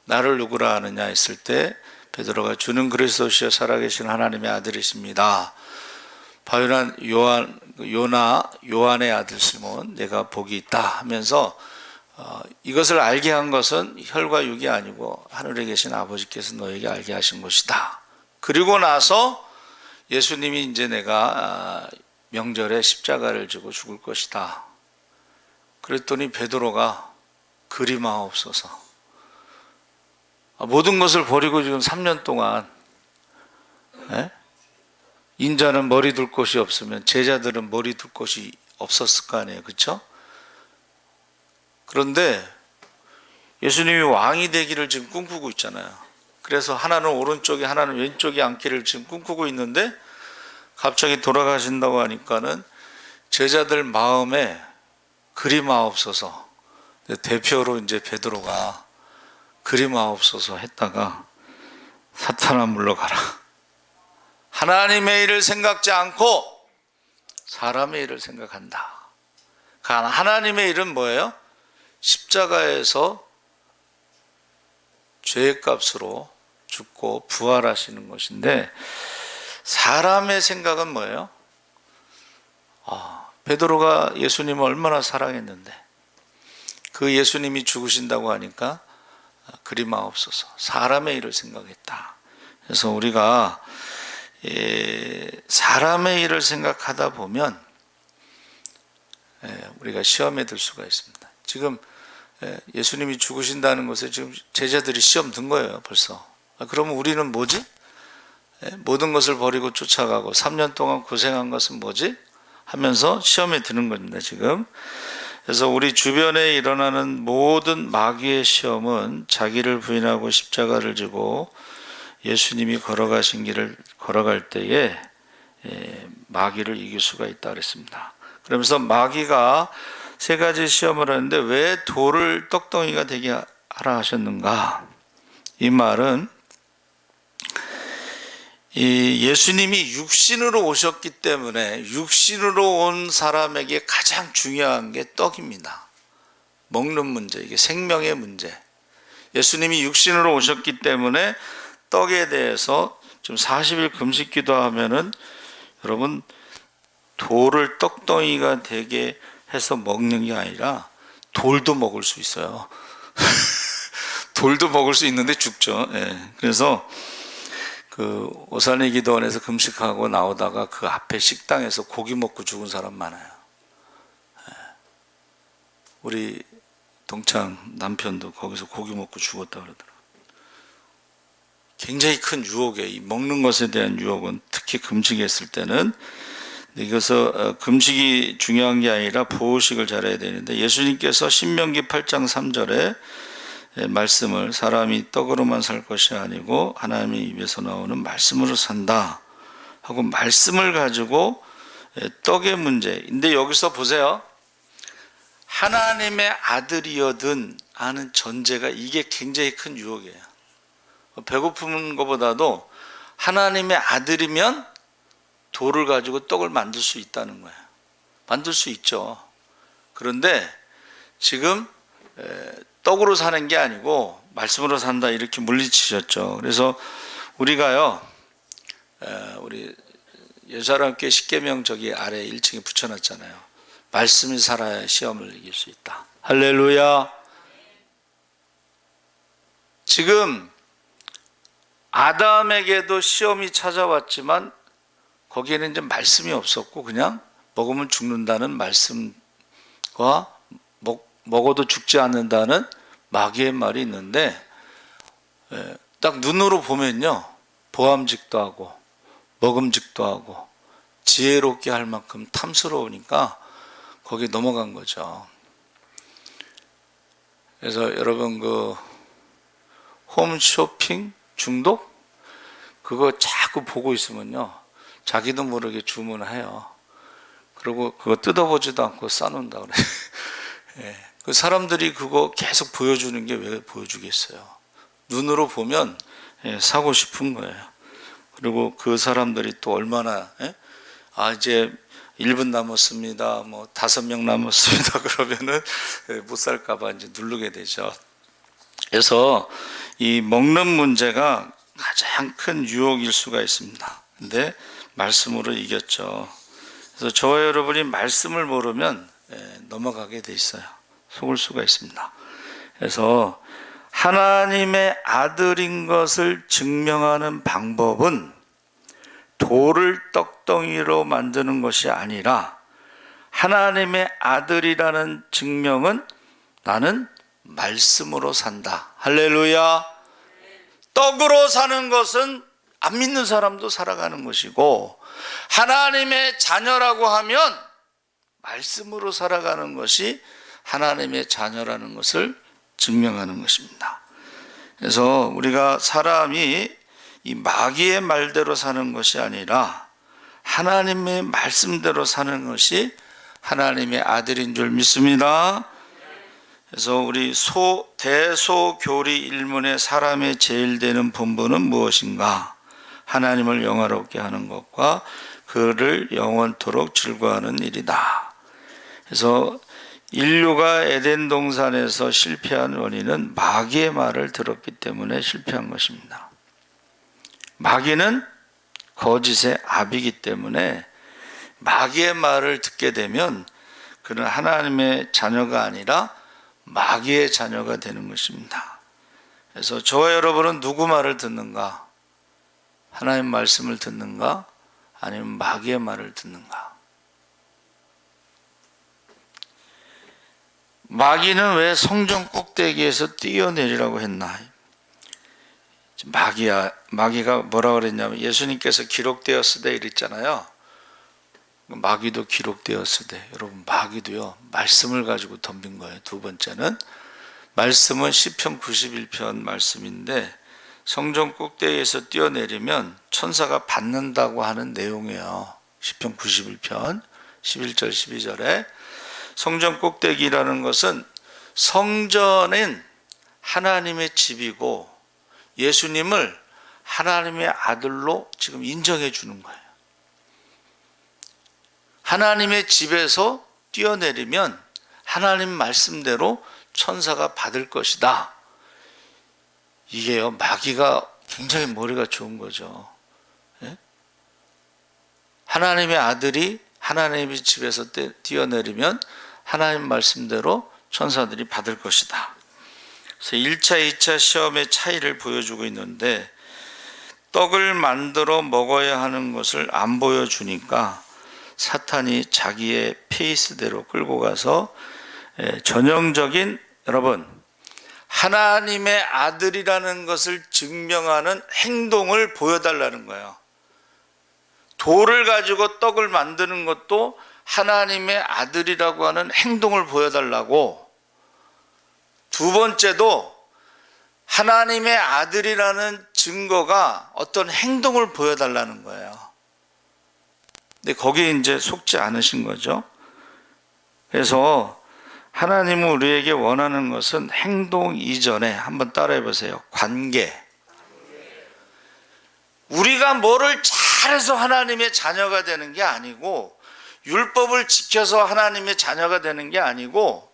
나를 누구라 하느냐 했을 때 베드로가 주는 그리스도시여 살아계신 하나님의 아들이십니다. 바요란 요한의 아들 시몬, 내가 복이 있다 하면서 이것을 알게 한 것은 혈과 육이 아니고 하늘에 계신 아버지께서 너에게 알게 하신 것이다. 그리고 나서 예수님이 이제 내가 명절에 십자가를 지고 죽을 것이다. 그랬더니 베드로가 그리마옵소서. 모든 것을 버리고 지금 3년 동안, 인자는 머리 둘 곳이 없으면 제자들은 머리 둘 곳이 없었을 거 아니에요. 그렇죠? 그런데 예수님이 왕이 되기를 지금 꿈꾸고 있잖아요. 그래서 하나는 오른쪽에 하나는 왼쪽에 앉기를 지금 꿈꾸고 있는데 갑자기 돌아가신다고 하니까는 제자들 마음에 그리마옵소서. 대표로 이제 베드로가 그리마옵소서 했다가 사탄아 물러가라. 하나님의 일을 생각지 않고 사람의 일을 생각한다. 하나님의 일은 뭐예요? 십자가에서 죄의 값으로 죽고 부활하시는 것인데 사람의 생각은 뭐예요? 베드로가 예수님을 얼마나 사랑했는데 그 예수님이 죽으신다고 하니까 그리마옵소서. 사람의 일을 생각했다. 그래서 우리가 사람의 일을 생각하다 보면 우리가 시험에 들 수가 있습니다. 지금 예수님이 죽으신다는 것에 지금 제자들이 시험 든 거예요, 벌써. 그러면 우리는 뭐지? 모든 것을 버리고 쫓아가고 3년 동안 고생한 것은 뭐지? 하면서 시험에 드는 겁니다, 지금. 그래서 우리 주변에 일어나는 모든 마귀의 시험은 자기를 부인하고 십자가를 지고 예수님이 걸어가신 길을 걸어갈 때에 마귀를 이길 수가 있다 그랬습니다. 그러면서 마귀가 세 가지 시험을 하는데 왜 돌을 떡덩이가 되게 하라 하셨는가? 이 말은 예수님이 육신으로 오셨기 때문에 육신으로 온 사람에게 가장 중요한 게 떡입니다. 먹는 문제, 이게 생명의 문제. 예수님이 육신으로 오셨기 때문에 떡에 대해서 좀 40일 금식 기도하면은 여러분 돌을 떡덩이가 되게 해서 먹는 게 아니라 돌도 먹을 수 있어요. 돌도 먹을 수 있는데 죽죠. 예. 그래서 그 오산의 기도원에서 금식하고 나오다가 그 앞에 식당에서 고기 먹고 죽은 사람 많아요. 예. 우리 동창 남편도 거기서 고기 먹고 죽었다 그러더라고요. 굉장히 큰 유혹이에요. 이 먹는 것에 대한 유혹은 특히 금식했을 때는. 이것서 금식이 중요한 게 아니라 보호식을 잘해야 되는데, 예수님께서 신명기 8장 3절에 말씀을 사람이 떡으로만 살 것이 아니고 하나님의 입에서 나오는 말씀으로 산다 하고, 말씀을 가지고 떡의 문제. 근데 여기서 보세요. 하나님의 아들이어든 하는 전제가, 이게 굉장히 큰 유혹이에요. 배고픈 것보다도 하나님의 아들이면 돌을 가지고 떡을 만들 수 있다는 거예요. 만들 수 있죠. 그런데 지금 떡으로 사는 게 아니고 말씀으로 산다, 이렇게 물리치셨죠. 그래서 우리가요, 우리 여자람께 십계명 저기 아래 1층에 붙여놨잖아요. 말씀이 살아야 시험을 이길 수 있다. 할렐루야. 지금 아담에게도 시험이 찾아왔지만 거기에는 이제 말씀이 없었고 그냥 먹으면 죽는다는 말씀과 먹어도 죽지 않는다는 마귀의 말이 있는데, 딱 눈으로 보면요, 보암직도 하고 먹음직도 하고 지혜롭게 할 만큼 탐스러우니까 거기에 넘어간 거죠. 그래서 여러분 그 홈쇼핑 중독? 그거 자꾸 보고 있으면요, 자기도 모르게 주문해요. 그리고 그거 뜯어보지도 않고 싸놓는다 그래. 예. 그 사람들이 그거 계속 보여주는 게 왜 보여주겠어요? 눈으로 보면 사고 싶은 거예요. 그리고 그 사람들이 또 얼마나, 이제 1분 남았습니다, 뭐 5명 남았습니다 그러면은 못 살까봐 이제 누르게 되죠. 그래서 이 먹는 문제가 가장 큰 유혹일 수가 있습니다. 근데 말씀으로 이겼죠. 그래서 저와 여러분이 말씀을 모르면 넘어가게 돼 있어요. 속을 수가 있습니다. 그래서 하나님의 아들인 것을 증명하는 방법은 돌을 떡덩이로 만드는 것이 아니라, 하나님의 아들이라는 증명은 나는 말씀으로 산다. 할렐루야. 떡으로 사는 것은 안 믿는 사람도 살아가는 것이고, 하나님의 자녀라고 하면 말씀으로 살아가는 것이 하나님의 자녀라는 것을 증명하는 것입니다. 그래서 우리가 사람이 이 마귀의 말대로 사는 것이 아니라 하나님의 말씀대로 사는 것이 하나님의 아들인 줄 믿습니다. 그래서 우리 대소교리 일문의 사람의 제일 되는 본분은 무엇인가? 하나님을 영화롭게 하는 것과 그를 영원토록 즐거워하는 일이다. 그래서 인류가 에덴 동산에서 실패한 원인은 마귀의 말을 들었기 때문에 실패한 것입니다. 마귀는 거짓의 아비이기 때문에 마귀의 말을 듣게 되면 그는 하나님의 자녀가 아니라 마귀의 자녀가 되는 것입니다. 그래서 저와 여러분은 누구 말을 듣는가? 하나님 말씀을 듣는가? 아니면 마귀의 말을 듣는가? 마귀는 왜 성전 꼭대기에서 뛰어내리라고 했나? 마귀가 뭐라 그랬냐면, 예수님께서 기록되었으되 이랬잖아요. 마귀도 기록되었으되, 여러분 마귀도요 말씀을 가지고 덤빈 거예요. 두 번째는 말씀은 시편 91편 말씀인데, 성전 꼭대기에서 뛰어내리면 천사가 받는다고 하는 내용이에요. 시편 91편 11절 12절에 성전 꼭대기라는 것은, 성전은 하나님의 집이고 예수님을 하나님의 아들로 지금 인정해 주는 거예요. 하나님의 집에서 뛰어내리면 하나님 말씀대로 천사가 받을 것이다. 이게요, 마귀가 굉장히 머리가 좋은 거죠. 하나님의 아들이 하나님의 집에서 뛰어내리면 하나님 말씀대로 천사들이 받을 것이다. 그래서 1차, 2차 시험의 차이를 보여주고 있는데 떡을 만들어 먹어야 하는 것을 안 보여주니까 사탄이 자기의 페이스대로 끌고 가서 전형적인 여러분 하나님의 아들이라는 것을 증명하는 행동을 보여달라는 거예요. 돌을 가지고 떡을 만드는 것도 하나님의 아들이라고 하는 행동을 보여달라고, 두 번째도 하나님의 아들이라는 증거가 어떤 행동을 보여달라는 거예요. 근데 거기에 이제 속지 않으신 거죠. 그래서 하나님은 우리에게 원하는 것은 행동 이전에, 한번 따라해 보세요. 관계. 우리가 뭐를 잘해서 하나님의 자녀가 되는 게 아니고, 율법을 지켜서 하나님의 자녀가 되는 게 아니고,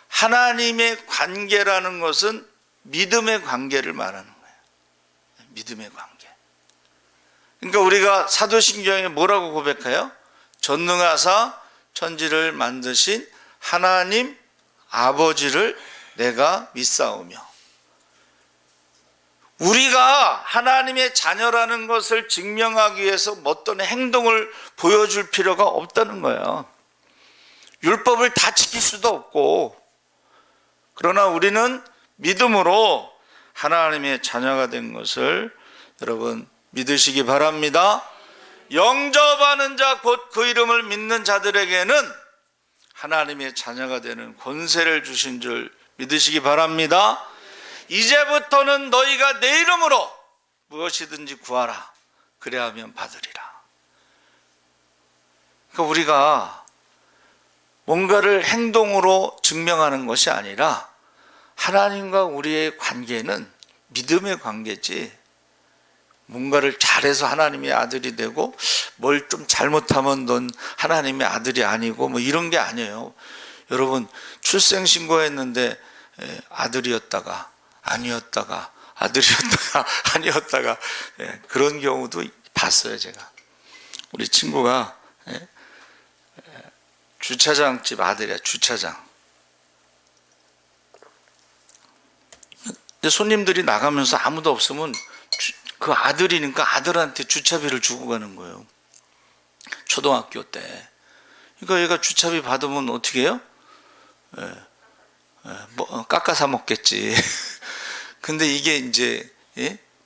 하나님의 관계라는 것은 믿음의 관계를 말하는 거예요. 믿음의 관계. 그러니까 우리가 사도신경에 뭐라고 고백해요? 전능하사 천지를 만드신 하나님 아버지를 내가 믿사오며. 우리가 하나님의 자녀라는 것을 증명하기 위해서 어떤 행동을 보여줄 필요가 없다는 거예요. 율법을 다 지킬 수도 없고, 그러나 우리는 믿음으로 하나님의 자녀가 된 것을 여러분 믿으시기 바랍니다. 영접하는 자 곧 그 이름을 믿는 자들에게는 하나님의 자녀가 되는 권세를 주신 줄 믿으시기 바랍니다. 이제부터는 너희가 내 이름으로 무엇이든지 구하라. 그래야 하면 받으리라. 그러니까 우리가 뭔가를 행동으로 증명하는 것이 아니라 하나님과 우리의 관계는 믿음의 관계지, 뭔가를 잘해서 하나님의 아들이 되고 뭘 좀 잘못하면 넌 하나님의 아들이 아니고 뭐 이런 게 아니에요. 여러분 출생신고했는데 아들이었다가 아니었다가 아들이었다가 아니었다가 그런 경우도 봤어요. 제가 우리 친구가 주차장집 아들이야. 주차장. 근데 손님들이 나가면서 아무도 없으면 그 아들이니까 아들한테 주차비를 주고 가는 거예요. 초등학교 때. 그러니까 얘가 주차비 받으면 어떻게 해요? 뭐 깎아서 먹겠지. 근데 이게 이제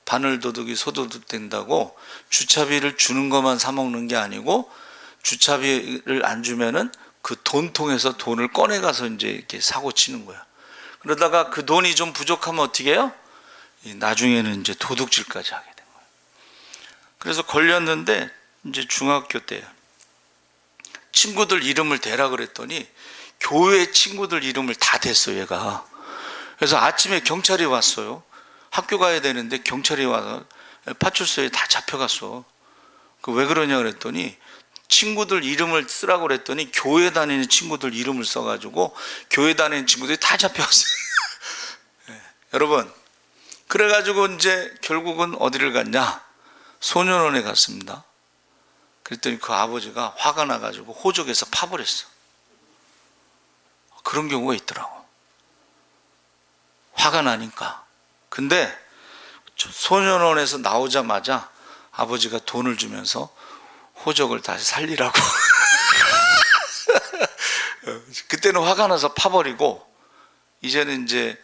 바늘도둑이 소도둑 된다고 주차비를 주는 것만 사 먹는 게 아니고, 주차비를 안 주면은 그 돈통에서 돈을 꺼내 가서 이제 이렇게 사고 치는 거야. 그러다가 그 돈이 좀 부족하면 어떻게 해요? 나중에는 이제 도둑질까지 하게 된 거예요. 그래서 걸렸는데 이제 중학교 때 친구들 이름을 대라 그랬더니 교회 친구들 이름을 다 댔어 얘가. 그래서 아침에 경찰이 왔어요. 학교 가야 되는데 경찰이 와서 파출소에 다 잡혀갔어. 그 왜 그러냐 그랬더니 친구들 이름을 쓰라고 그랬더니 교회 다니는 친구들 이름을 써가지고 교회 다니는 친구들이 다 잡혀갔어요. 여러분, 그래가지고 이제 결국은 어디를 갔냐? 소년원에 갔습니다. 그랬더니 그 아버지가 화가 나가지고 호적에서 파버렸어. 그런 경우가 있더라고. 화가 나니까. 근데 소년원에서 나오자마자 아버지가 돈을 주면서 호적을 다시 살리라고. 그때는 화가 나서 파버리고, 이제는 이제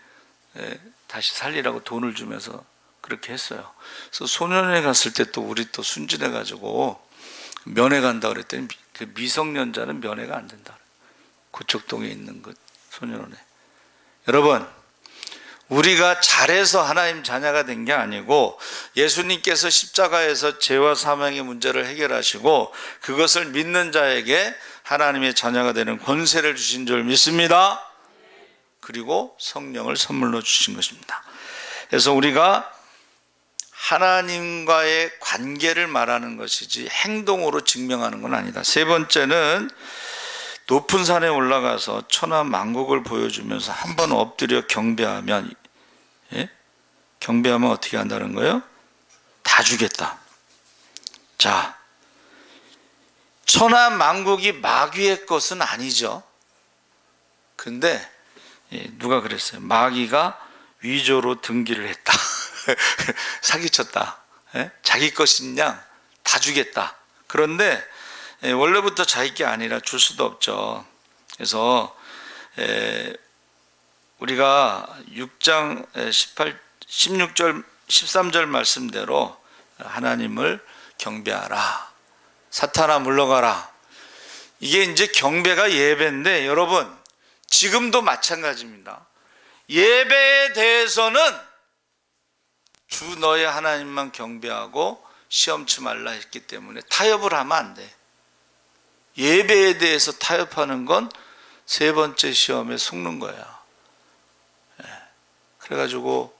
다시 살리라고 돈을 주면서 그렇게 했어요. 그래서 소년원에 갔을 때 또 우리 또 순진해가지고 면회 간다 그랬더니 그 미성년자는 면회가 안 된다. 고척동에 있는 그 소년원에. 여러분, 우리가 잘해서 하나님 자녀가 된 게 아니고 예수님께서 십자가에서 죄와 사망의 문제를 해결하시고 그것을 믿는 자에게 하나님의 자녀가 되는 권세를 주신 줄 믿습니다. 그리고 성령을 선물로 주신 것입니다. 그래서 우리가 하나님과의 관계를 말하는 것이지 행동으로 증명하는 건 아니다. 세 번째는 높은 산에 올라가서 천하 만국을 보여주면서 한번 엎드려 경배하면, 경배하면 어떻게 한다는 거예요? 다 주겠다. 자, 천하 만국이 마귀의 것은 아니죠. 근데 누가 그랬어요? 마귀가 위조로 등기를 했다. 사기쳤다. 자기 것인 양 다 주겠다. 그런데 원래부터 자기 게 아니라 줄 수도 없죠. 그래서 우리가 6장 16절 13절 말씀대로 하나님을 경배하라. 사탄아 물러가라. 이게 이제 경배가 예배인데 여러분 지금도 마찬가지입니다. 예배에 대해서는 주 너의 하나님만 경배하고 시험치 말라 했기 때문에 타협을 하면 안 돼. 예배에 대해서 타협하는 건 세 번째 시험에 속는 거야. 그래가지고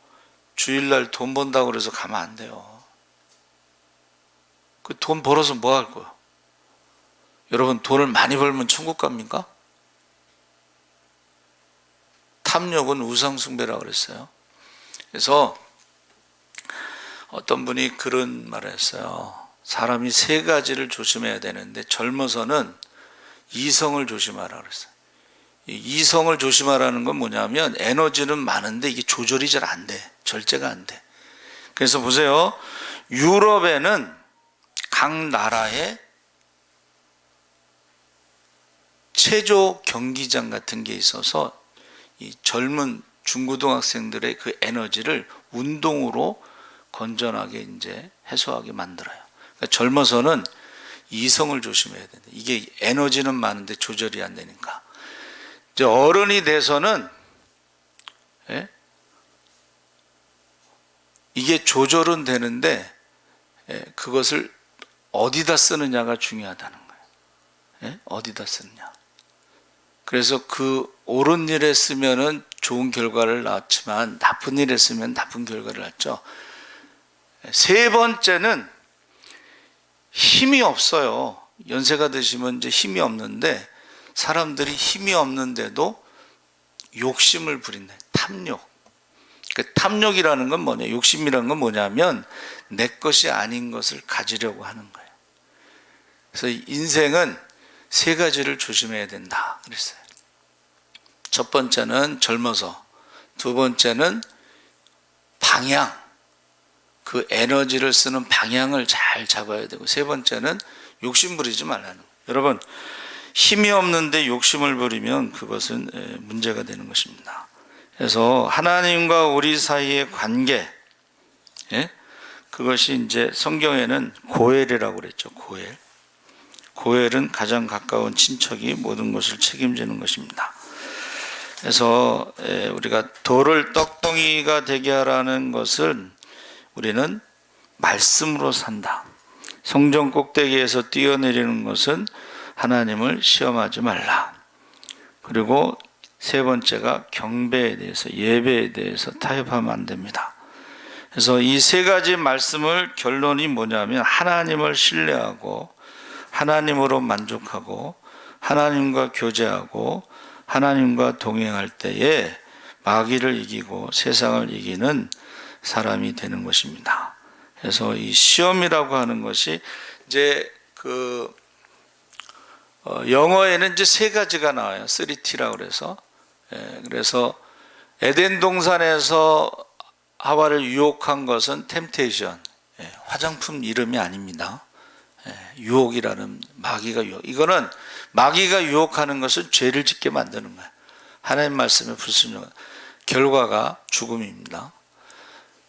주일날 돈 번다고 그래서 가면 안 돼요. 그 돈 벌어서 뭐 할 거야? 여러분 돈을 많이 벌면 천국 갑니까? 탐욕은 우상숭배라고 그랬어요. 그래서 어떤 분이 그런 말을 했어요. 사람이 세 가지를 조심해야 되는데 젊어서는 이성을 조심하라 그랬어요. 이성을 조심하라는 건 뭐냐면 에너지는 많은데 이게 조절이 잘 안 돼. 절제가 안 돼. 그래서 보세요. 유럽에는 각 나라에 체조 경기장 같은 게 있어서 이 젊은 중고등학생들의 그 에너지를 운동으로 건전하게 이제 해소하게 만들어요. 그러니까 젊어서는 이성을 조심해야 된다. 이게 에너지는 많은데 조절이 안 되니까. 이제 어른이 돼서는 이게 조절은 되는데 그것을 어디다 쓰느냐가 중요하다는 거예요. 어디다 쓰느냐. 그래서 그 옳은 일에 쓰면은 좋은 결과를 낳았지만 나쁜 일에 쓰면 나쁜 결과를 낳죠. 세 번째는 힘이 없어요. 연세가 드시면 이제 힘이 없는데 사람들이 힘이 없는데도 욕심을 부린다. 탐욕. 그 탐욕이라는 건 뭐냐? 욕심이라는 건 뭐냐면 내 것이 아닌 것을 가지려고 하는 거예요. 그래서 인생은 세 가지를 조심해야 된다 그랬어요. 첫 번째는 젊어서, 두 번째는 방향, 그 에너지를 쓰는 방향을 잘 잡아야 되고, 세 번째는 욕심 부리지 말라는 거예요. 여러분 힘이 없는데 욕심을 부리면 그것은 문제가 되는 것입니다. 그래서 하나님과 우리 사이의 관계, 그것이 이제 성경에는 고엘이라고 그랬죠. 고엘은 가장 가까운 친척이 모든 것을 책임지는 것입니다. 그래서 우리가 돌을 떡덩이가 되게 하라는 것은 우리는 말씀으로 산다. 성전 꼭대기에서 뛰어내리는 것은 하나님을 시험하지 말라. 그리고 세 번째가 경배에 대해서, 예배에 대해서 타협하면 안 됩니다. 그래서 이 세 가지 말씀을 결론이 뭐냐면 하나님을 신뢰하고 하나님으로 만족하고 하나님과 교제하고 하나님과 동행할 때에 마귀를 이기고 세상을 이기는 사람이 되는 것입니다. 그래서 이 시험이라고 하는 것이 이제 영어에는 이제 세 가지가 나와요. 3T라고 그래서. 그래서 에덴 동산에서 하와를 유혹한 것은 템테이션, 화장품 이름이 아닙니다. 유혹이라는 마귀가 유혹. 이거는 마귀가 유혹하는 것은 죄를 짓게 만드는 거예요. 하나님 말씀에 불순종. 결과가 죽음입니다.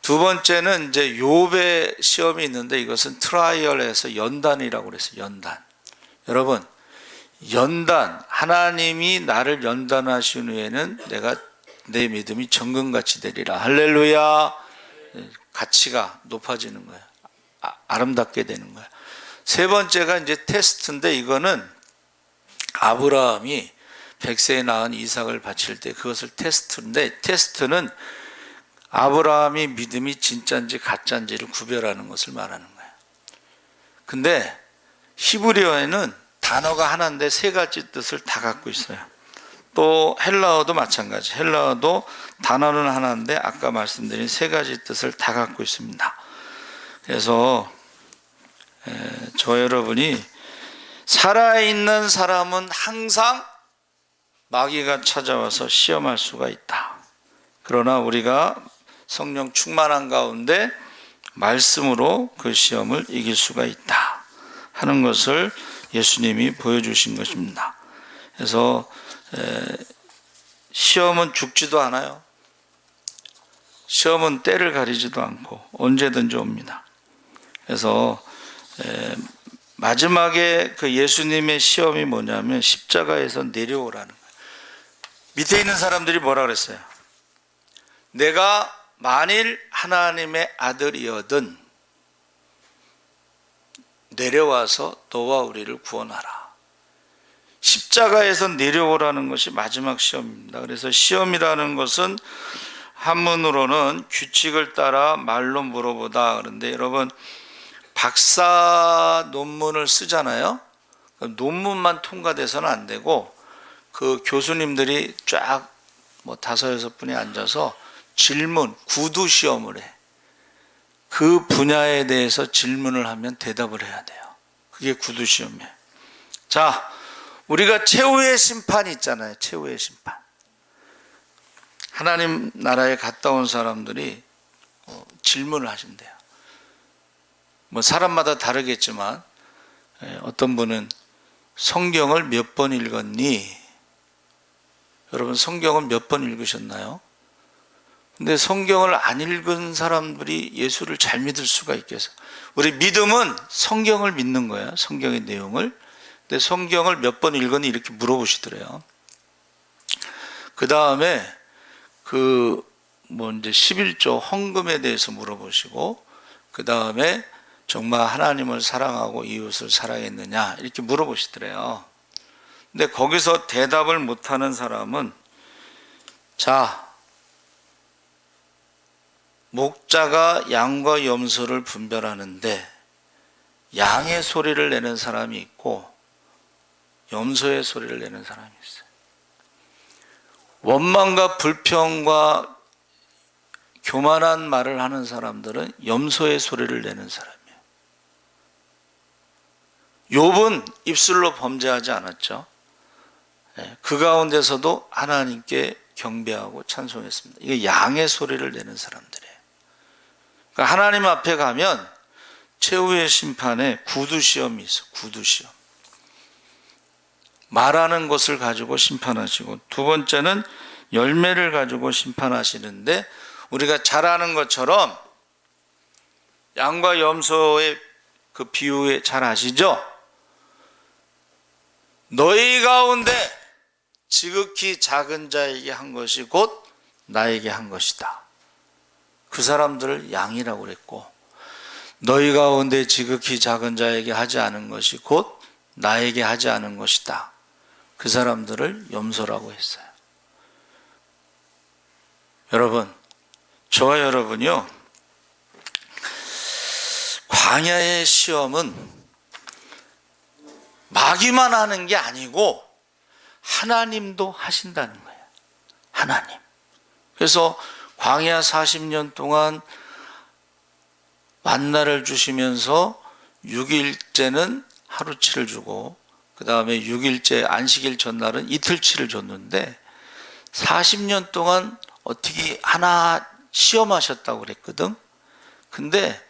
두 번째는 이제 욥의 시험이 있는데 이것은 트라이얼에서 연단이라고 그랬어요. 연단. 여러분, 연단, 하나님이 나를 연단하신 후에는 내가 내 믿음이 정금같이 되리라. 할렐루야. 가치가 높아지는 거예요. 아름답게 되는 거예요. 세 번째가 이제 테스트인데 이거는 아브라함이 100세에 낳은 이삭을 바칠 때 그것을 테스트인데, 테스트는 아브라함이 믿음이 진짜인지 가짜인지를 구별하는 것을 말하는 거예요. 근데 히브리어에는 단어가 하나인데 세 가지 뜻을 다 갖고 있어요. 또 헬라어도 마찬가지. 헬라어도 단어는 하나인데 아까 말씀드린 세 가지 뜻을 다 갖고 있습니다. 그래서 저 여러분이 살아있는 사람은 항상 마귀가 찾아와서 시험할 수가 있다. 그러나 우리가 성령 충만한 가운데 말씀으로 그 시험을 이길 수가 있다 하는 것을 예수님이 보여주신 것입니다. 그래서 시험은 죽지도 않아요. 시험은 때를 가리지도 않고 언제든지 옵니다. 그래서 마지막에 그 예수님의 시험이 뭐냐면 십자가에서 내려오라는 거예요. 밑에 있는 사람들이 뭐라 그랬어요? 내가 만일 하나님의 아들이어든 내려와서 너와 우리를 구원하라. 십자가에서 내려오라는 것이 마지막 시험입니다. 그래서 시험이라는 것은 한문으로는 규칙을 따라 말로 물어보다. 그런데 여러분 박사 논문을 쓰잖아요. 논문만 통과돼서는 안 되고 그 교수님들이 쫙 뭐 5-6분이 앉아서 질문, 구두 시험을 해. 그 분야에 대해서 질문을 하면 대답을 해야 돼요. 그게 구두 시험이에요. 자, 우리가 최후의 심판이 있잖아요. 최후의 심판. 하나님 나라에 갔다 온 사람들이 질문을 하신대요. 뭐 사람마다 다르겠지만 어떤 분은 성경을 몇 번 읽었니? 여러분 성경을 몇 번 읽으셨나요? 근데 성경을 안 읽은 사람들이 예수를 잘 믿을 수가 있겠어? 우리 믿음은 성경을 믿는 거예요. 성경의 내용을. 근데 성경을 몇 번 읽었니? 이렇게 물어보시더래요. 그 다음에 이제 11조 헌금에 대해서 물어보시고, 그 다음에 정말 하나님을 사랑하고 이웃을 사랑했느냐? 이렇게 물어보시더래요. 근데 거기서 대답을 못하는 사람은, 자, 목자가 양과 염소를 분별하는데 양의 소리를 내는 사람이 있고 염소의 소리를 내는 사람이 있어요. 원망과 불평과 교만한 말을 하는 사람들은 염소의 소리를 내는 사람이에요. 욥은 입술로 범죄하지 않았죠. 그 가운데서도 하나님께 경배하고 찬송했습니다. 이게 양의 소리를 내는 사람들이에요. 그러니까 하나님 앞에 가면 최후의 심판에 구두시험이 있어. 구두시험. 말하는 것을 가지고 심판하시고, 두 번째는 열매를 가지고 심판하시는데, 우리가 잘 아는 것처럼 양과 염소의 그 비유에 잘 아시죠? 너희 가운데 지극히 작은 자에게 한 것이 곧 나에게 한 것이다. 그 사람들을 양이라고 그랬고, 너희 가운데 지극히 작은 자에게 하지 않은 것이 곧 나에게 하지 않은 것이다. 그 사람들을 염소라고 했어요. 여러분, 저와 여러분이요, 광야의 시험은 마귀만 하는 게 아니고 하나님도 하신다는 거예요. 하나님. 그래서 광야 40년 동안 만나를 주시면서 6일째는 하루치를 주고, 그 다음에 6일째 안식일 전날은 이틀치를 줬는데 40년 동안 어떻게 하나 시험하셨다고 그랬거든. 근데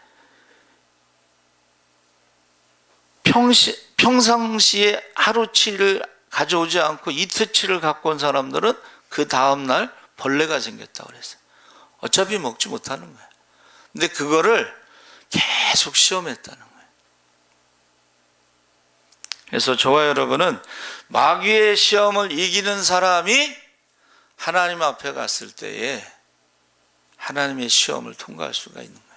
평상시에 하루치를 가져오지 않고 이틀치를 갖고 온 사람들은 그 다음날 벌레가 생겼다고 그랬어요. 어차피 먹지 못하는 거예요. 근데 그거를 계속 시험했다는 거예요. 그래서 저와 여러분은 마귀의 시험을 이기는 사람이 하나님 앞에 갔을 때에 하나님의 시험을 통과할 수가 있는 거예요.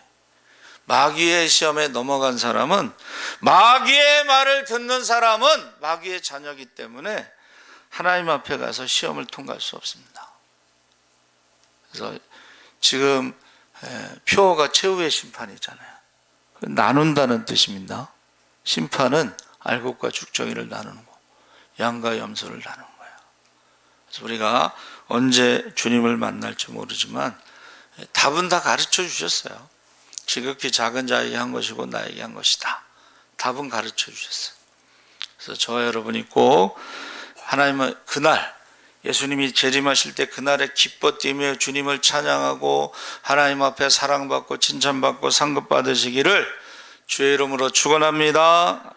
마귀의 시험에 넘어간 사람은, 마귀의 말을 듣는 사람은 마귀의 자녀이기 때문에 하나님 앞에 가서 시험을 통과할 수 없습니다. 그래서 지금 표어가 최후의 심판이잖아요. 나눈다는 뜻입니다. 심판은 알곡과 죽정이를 나누는 거, 양과 염소를 나누는 거예요. 그래서 우리가 언제 주님을 만날지 모르지만 답은 다 가르쳐 주셨어요. 지극히 작은 자에게 한 것이고 나에게 한 것이다. 답은 가르쳐 주셨어요. 그래서 저와 여러분이 꼭 하나님은 그날 예수님이 재림하실 때 그날에 기뻐 뛰며 주님을 찬양하고 하나님 앞에 사랑받고 칭찬받고 상급받으시기를 주의 이름으로 축원합니다.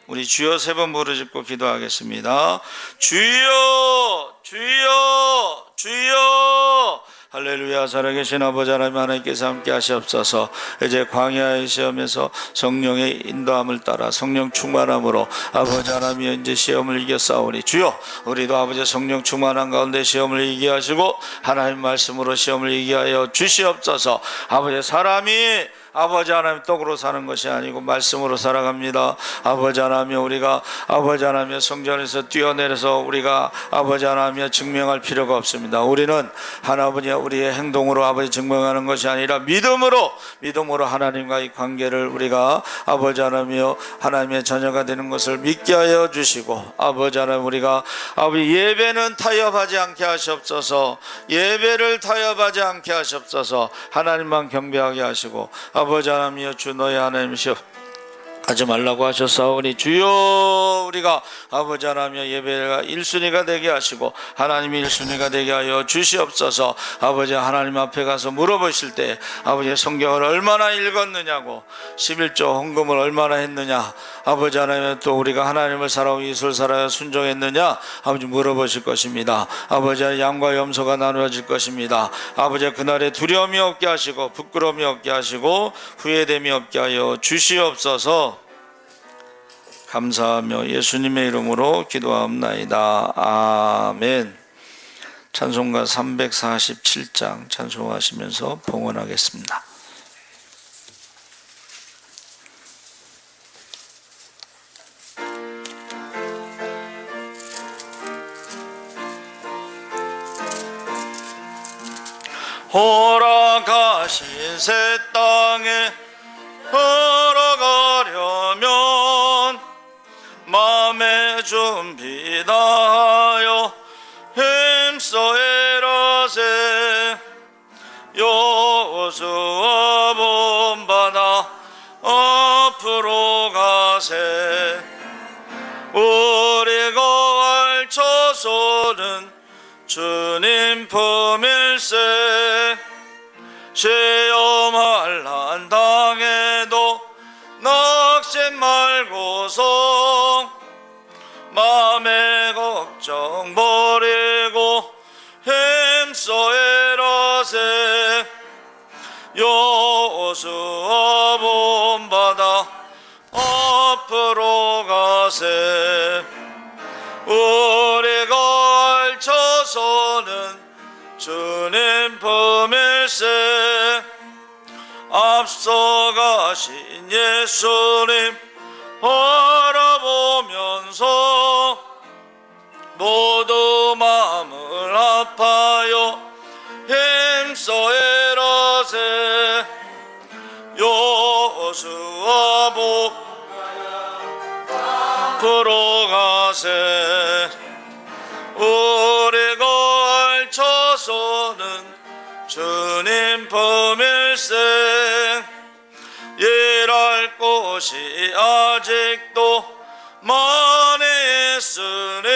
우리 주여 세 번 부르짖고 기도하겠습니다. 주여 주여 주여. 할렐루야. 살아계신 아버지 하나님, 하나님께서 함께 하시옵소서. 이제 광야의 시험에서 성령의 인도함을 따라 성령 충만함으로 아버지 하나님 이제 시험을 이겨 싸우니 주여, 우리도 아버지 성령 충만한 가운데 시험을 이기게 하시고 하나님 말씀으로 시험을 이기게 하여 주시옵소서. 아버지, 사람이 아버지 하나님 떡으로 사는 것이 아니고 말씀으로 살아갑니다. 아버지 하나님, 우리가 아버지 하나님 성전에서 뛰어내려서 우리가 아버지 하나님 증명할 필요가 없습니다. 우리는 하나님 우리의 행동으로 아버지 증명하는 것이 아니라 믿음으로 하나님과의 관계를 우리가 아버지 하나님이여 하나님의 자녀가 되는 것을 믿게 하여 주시고, 아버지 하나님 우리가 아버지 예배는 타협하지 않게 하시옵소서. 예배를 타협하지 않게 하시옵소서. 하나님만 경배하게 하시고, 아버지 하나님이여 주 너의 하나님이시여 하지 말라고 하셨사오니 주여, 우리가 아버지 하나님의 예배가 1순위가 되게 하시고 하나님이 1순위가 되게 하여 주시옵소서. 아버지 하나님 앞에 가서 물어보실 때 아버지 성경을 얼마나 읽었느냐고, 11조 헌금을 얼마나 했느냐, 아버지 하나님 또 우리가 하나님을 사랑하고 이웃을 사랑하여 순종했느냐 아버지 물어보실 것입니다. 아버지 양과 염소가 나누어질 것입니다. 아버지 그날에 두려움이 없게 하시고 부끄러움이 없게 하시고 후회됨이 없게 하여 주시옵소서. 감사하며 예수님의 이름으로 기도하옵나이다. 아멘. 찬송가 347장 찬송하시면서 봉헌하겠습니다. 허락하신 새 땅에 걸어가려면 마음의 준비 다하여 힘써 일하세. 여호수아 본받아 앞으로 가세. 우리가 알쳐서는 주님 품일세. 시험할 난 당해도 낙심 말고서 마음의 걱정 버리고 힘써 일하세. 여호수아 본받아 앞으로 가세. 우리가 알쳐서는 주님 품일세. 앞서가신 예수님 바라보면서 모두 마음을 아파요 힘써 일하세. 여호수아 앞으로 가세. 우리가 알쳐서는 주님 품일세. 일할 곳이 아직도 많이 있으니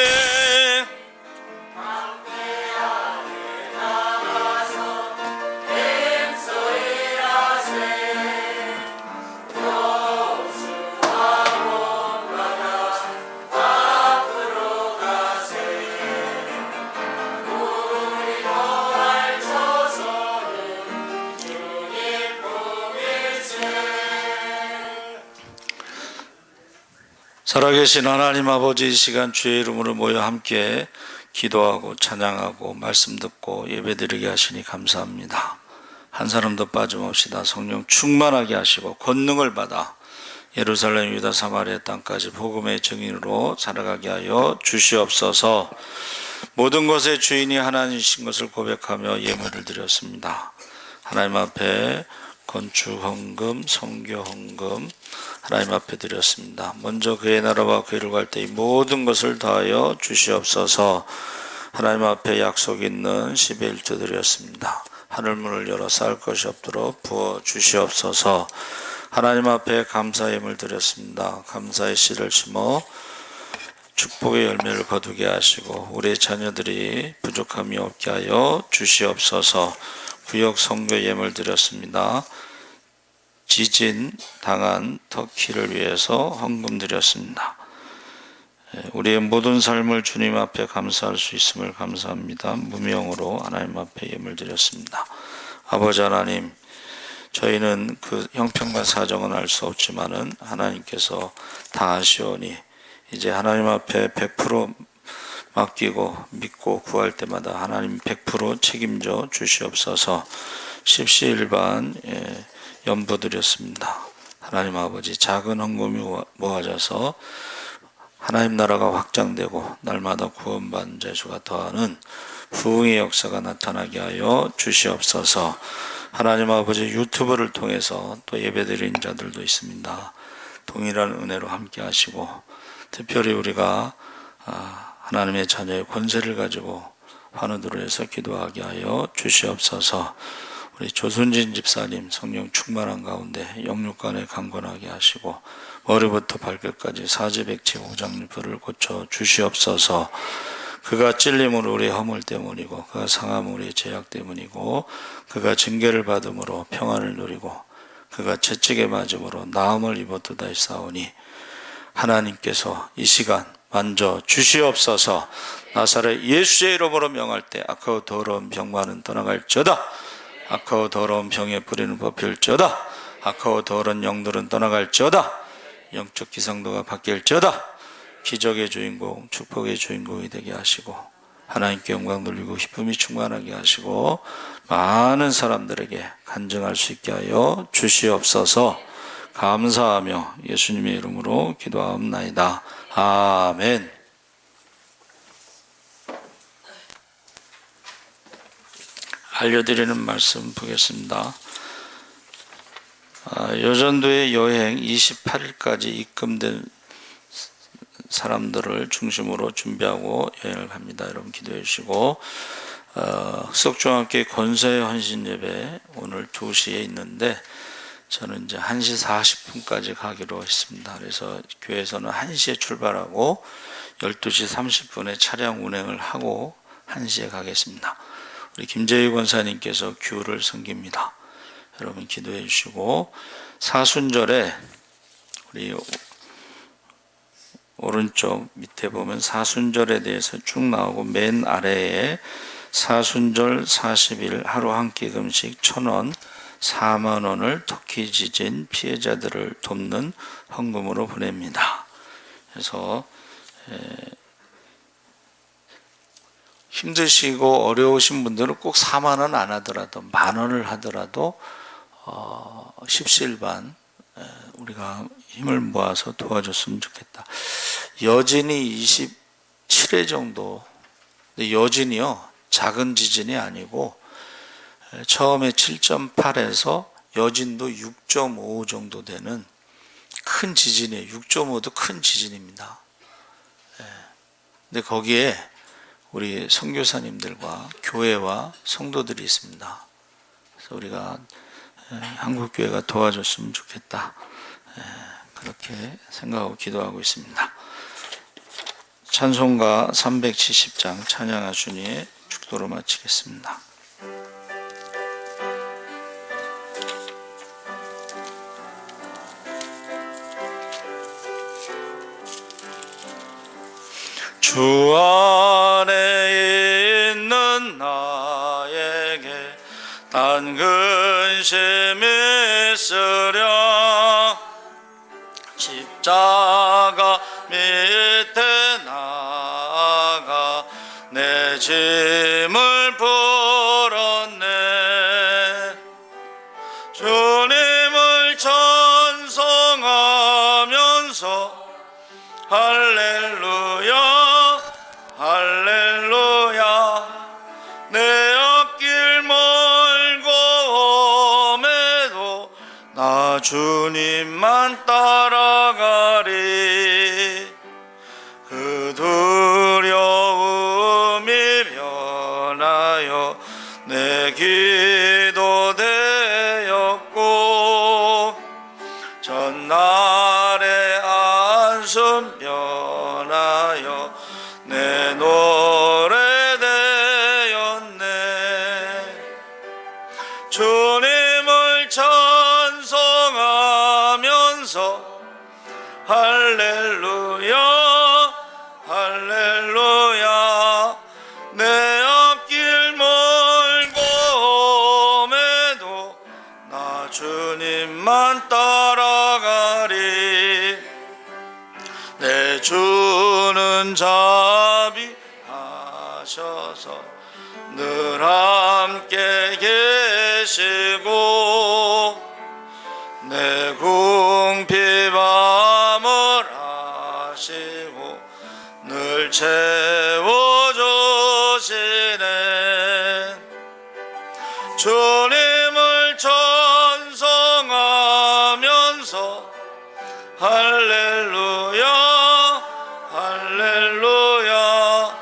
살아계신 하나님 아버지, 이 시간 주의 이름으로 모여 함께 기도하고 찬양하고 말씀 듣고 예배드리게 하시니 감사합니다. 한 사람도 빠짐없이 다 성령 충만하게 하시고 권능을 받아 예루살렘 유다 사마리아 땅까지 복음의 증인으로 살아가게 하여 주시옵소서. 모든 것의 주인이 하나님이신 것을 고백하며 예물을 드렸습니다. 하나님 앞에 건축 헌금, 선교 헌금 하나님 앞에 드렸습니다. 먼저 그의 나라와 그 일을 갈 때 이 모든 것을 다하여 주시옵소서. 하나님 앞에 약속 있는 11조 드렸습니다. 하늘문을 열어 쌓을 것이 없도록 부어 주시옵소서. 하나님 앞에 감사의 힘을 드렸습니다. 감사의 씨를 심어 축복의 열매를 거두게 하시고 우리의 자녀들이 부족함이 없게 하여 주시옵소서. 구역 선교 예물 드렸습니다. 지진 당한 터키를 위해서 헌금 드렸습니다. 우리의 모든 삶을 주님 앞에 감사할 수 있음을 감사합니다. 무명으로 하나님 앞에 예물 드렸습니다. 아버지 하나님, 저희는 그 형편과 사정은 알 수 없지만은 하나님께서 다 아시오니 이제 하나님 앞에 100% 맡기고 믿고 구할 때마다 하나님 100% 책임져 주시옵소서. 십시일반 연부 드렸습니다. 하나님 아버지, 작은 헌금이 모아져서 하나님 나라가 확장되고 날마다 구원받는 자수가 더하는 부흥의 역사가 나타나게 하여 주시옵소서. 하나님 아버지, 유튜브를 통해서 또 예배드린 자들도 있습니다. 동일한 은혜로 함께 하시고 특별히 우리가 하나님의 자녀의 권세를 가지고 환호들을 해서 기도하게 하여 주시옵소서. 우리 조순진 집사님 성령 충만한 가운데 영육간에 강건하게 하시고 머리부터 발끝까지 사지백체 오장육부를 고쳐 주시옵소서. 그가 찔림으로 우리의 허물 때문이고 그가 상함으로 우리의 죄악 때문이고 그가 징계를 받음으로 평안을 누리고 그가 채찍에 맞음으로 나음을 입었도다 했사오니 하나님께서 이 시간 만져 주시옵소서. 나사렛 예수의 이름으로 명할 때 악하고 더러운 병만은 떠나갈지어다. 악하고 더러운 병에 뿌리는 법일지어다. 악하고 더러운 영들은 떠나갈지어다. 영적 기상도가 바뀔지어다. 기적의 주인공, 축복의 주인공이 되게 하시고 하나님께 영광 돌리고 기쁨이 충만하게 하시고 많은 사람들에게 간증할 수 있게 하여 주시옵소서. 감사하며 예수님의 이름으로 기도하옵나이다. 아멘. 알려드리는 말씀 보겠습니다. 여전도의 여행 28일까지 입금된 사람들을 중심으로 준비하고 여행을 갑니다. 여러분 기도해 주시고 흑석중학교 권사의 헌신 예배 오늘 2시에 있는데 저는 이제 1시 40분까지 가기로 했습니다. 그래서 교회에서는 1시에 출발하고 12시 30분에 차량 운행을 하고 1시에 가겠습니다. 우리 김재희 권사님께서 규를 섬깁니다. 여러분 기도해 주시고 사순절에 우리 오른쪽 밑에 보면 사순절에 대해서 쭉 나오고 맨 아래에 사순절 40일 하루 한 끼 금식 1,000원 4만 원을 터키 지진 피해자들을 돕는 헌금으로 보냅니다. 그래서 힘드시고 어려우신 분들은 꼭 4만 원 안 하더라도 10,000원을 하더라도 십시일반 우리가 힘을 모아서 도와줬으면 좋겠다. 여진이 27회 정도. 근데 여진이요 작은 지진이 아니고 처음에 7.8에서 여진도 6.5 정도 되는 큰 지진이에요. 6.5도 큰 지진입니다. 근데 거기에 우리 선교사님들과 교회와 성도들이 있습니다. 그래서 우리가 한국교회가 도와줬으면 좋겠다. 그렇게 생각하고 기도하고 있습니다. 찬송가 370장 찬양하주니의 축도로 마치겠습니다. 주 안에 있는 나에게 단 근심이 있으랴 십자가 밑에 나아가 내 짐을 풀었네. 주님을 찬송하면서 할렐루야 할렐루야 내 앞길 멀고 험해도 나 주님만 따라가리. 그 두려움이 변하여 내 기도 되었고 전날의 안숨 변하여 따라가면서 할렐루야 할렐루야 내 앞길 멀고 매도 나 주님만 따라가리 내 주는 자비하셔서 늘 함께 계시고 내 궁핍함을 하시고 늘 채워주시네 주님을 찬송하면서 할렐루야 할렐루야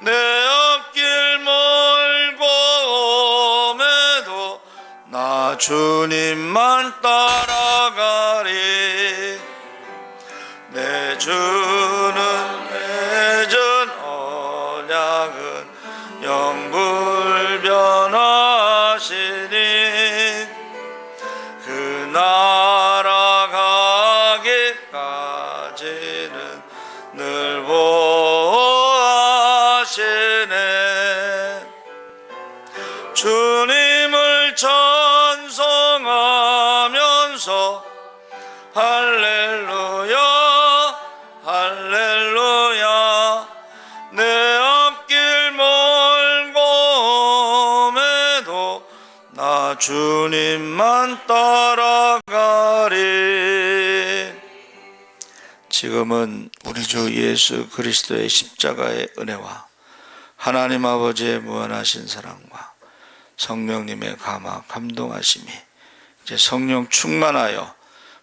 내 앞길 멀고 매도 나 주님만 따라가리 내 주는 맺은 언약은 영불변하시니 그 나라 가기까지는 늘 보호하시네 주님을 찬송하면서 할렐루야 할렐루야 내 앞길 멀고 매도 나 주님만 따라가리 지금은 우리 주 예수 그리스도의 십자가의 은혜와 하나님 아버지의 무한하신 사랑과 성령님의 감화 감동하심이 이제 성령 충만하여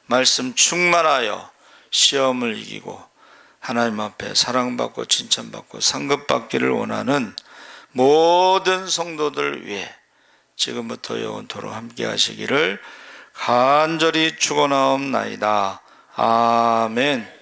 말씀 충만하여 시험을 이기고 하나님 앞에 사랑받고 칭찬받고 상급받기를 원하는 모든 성도들 위해 지금부터 영원토록 함께 하시기를 간절히 축원하옵나이다. 아멘.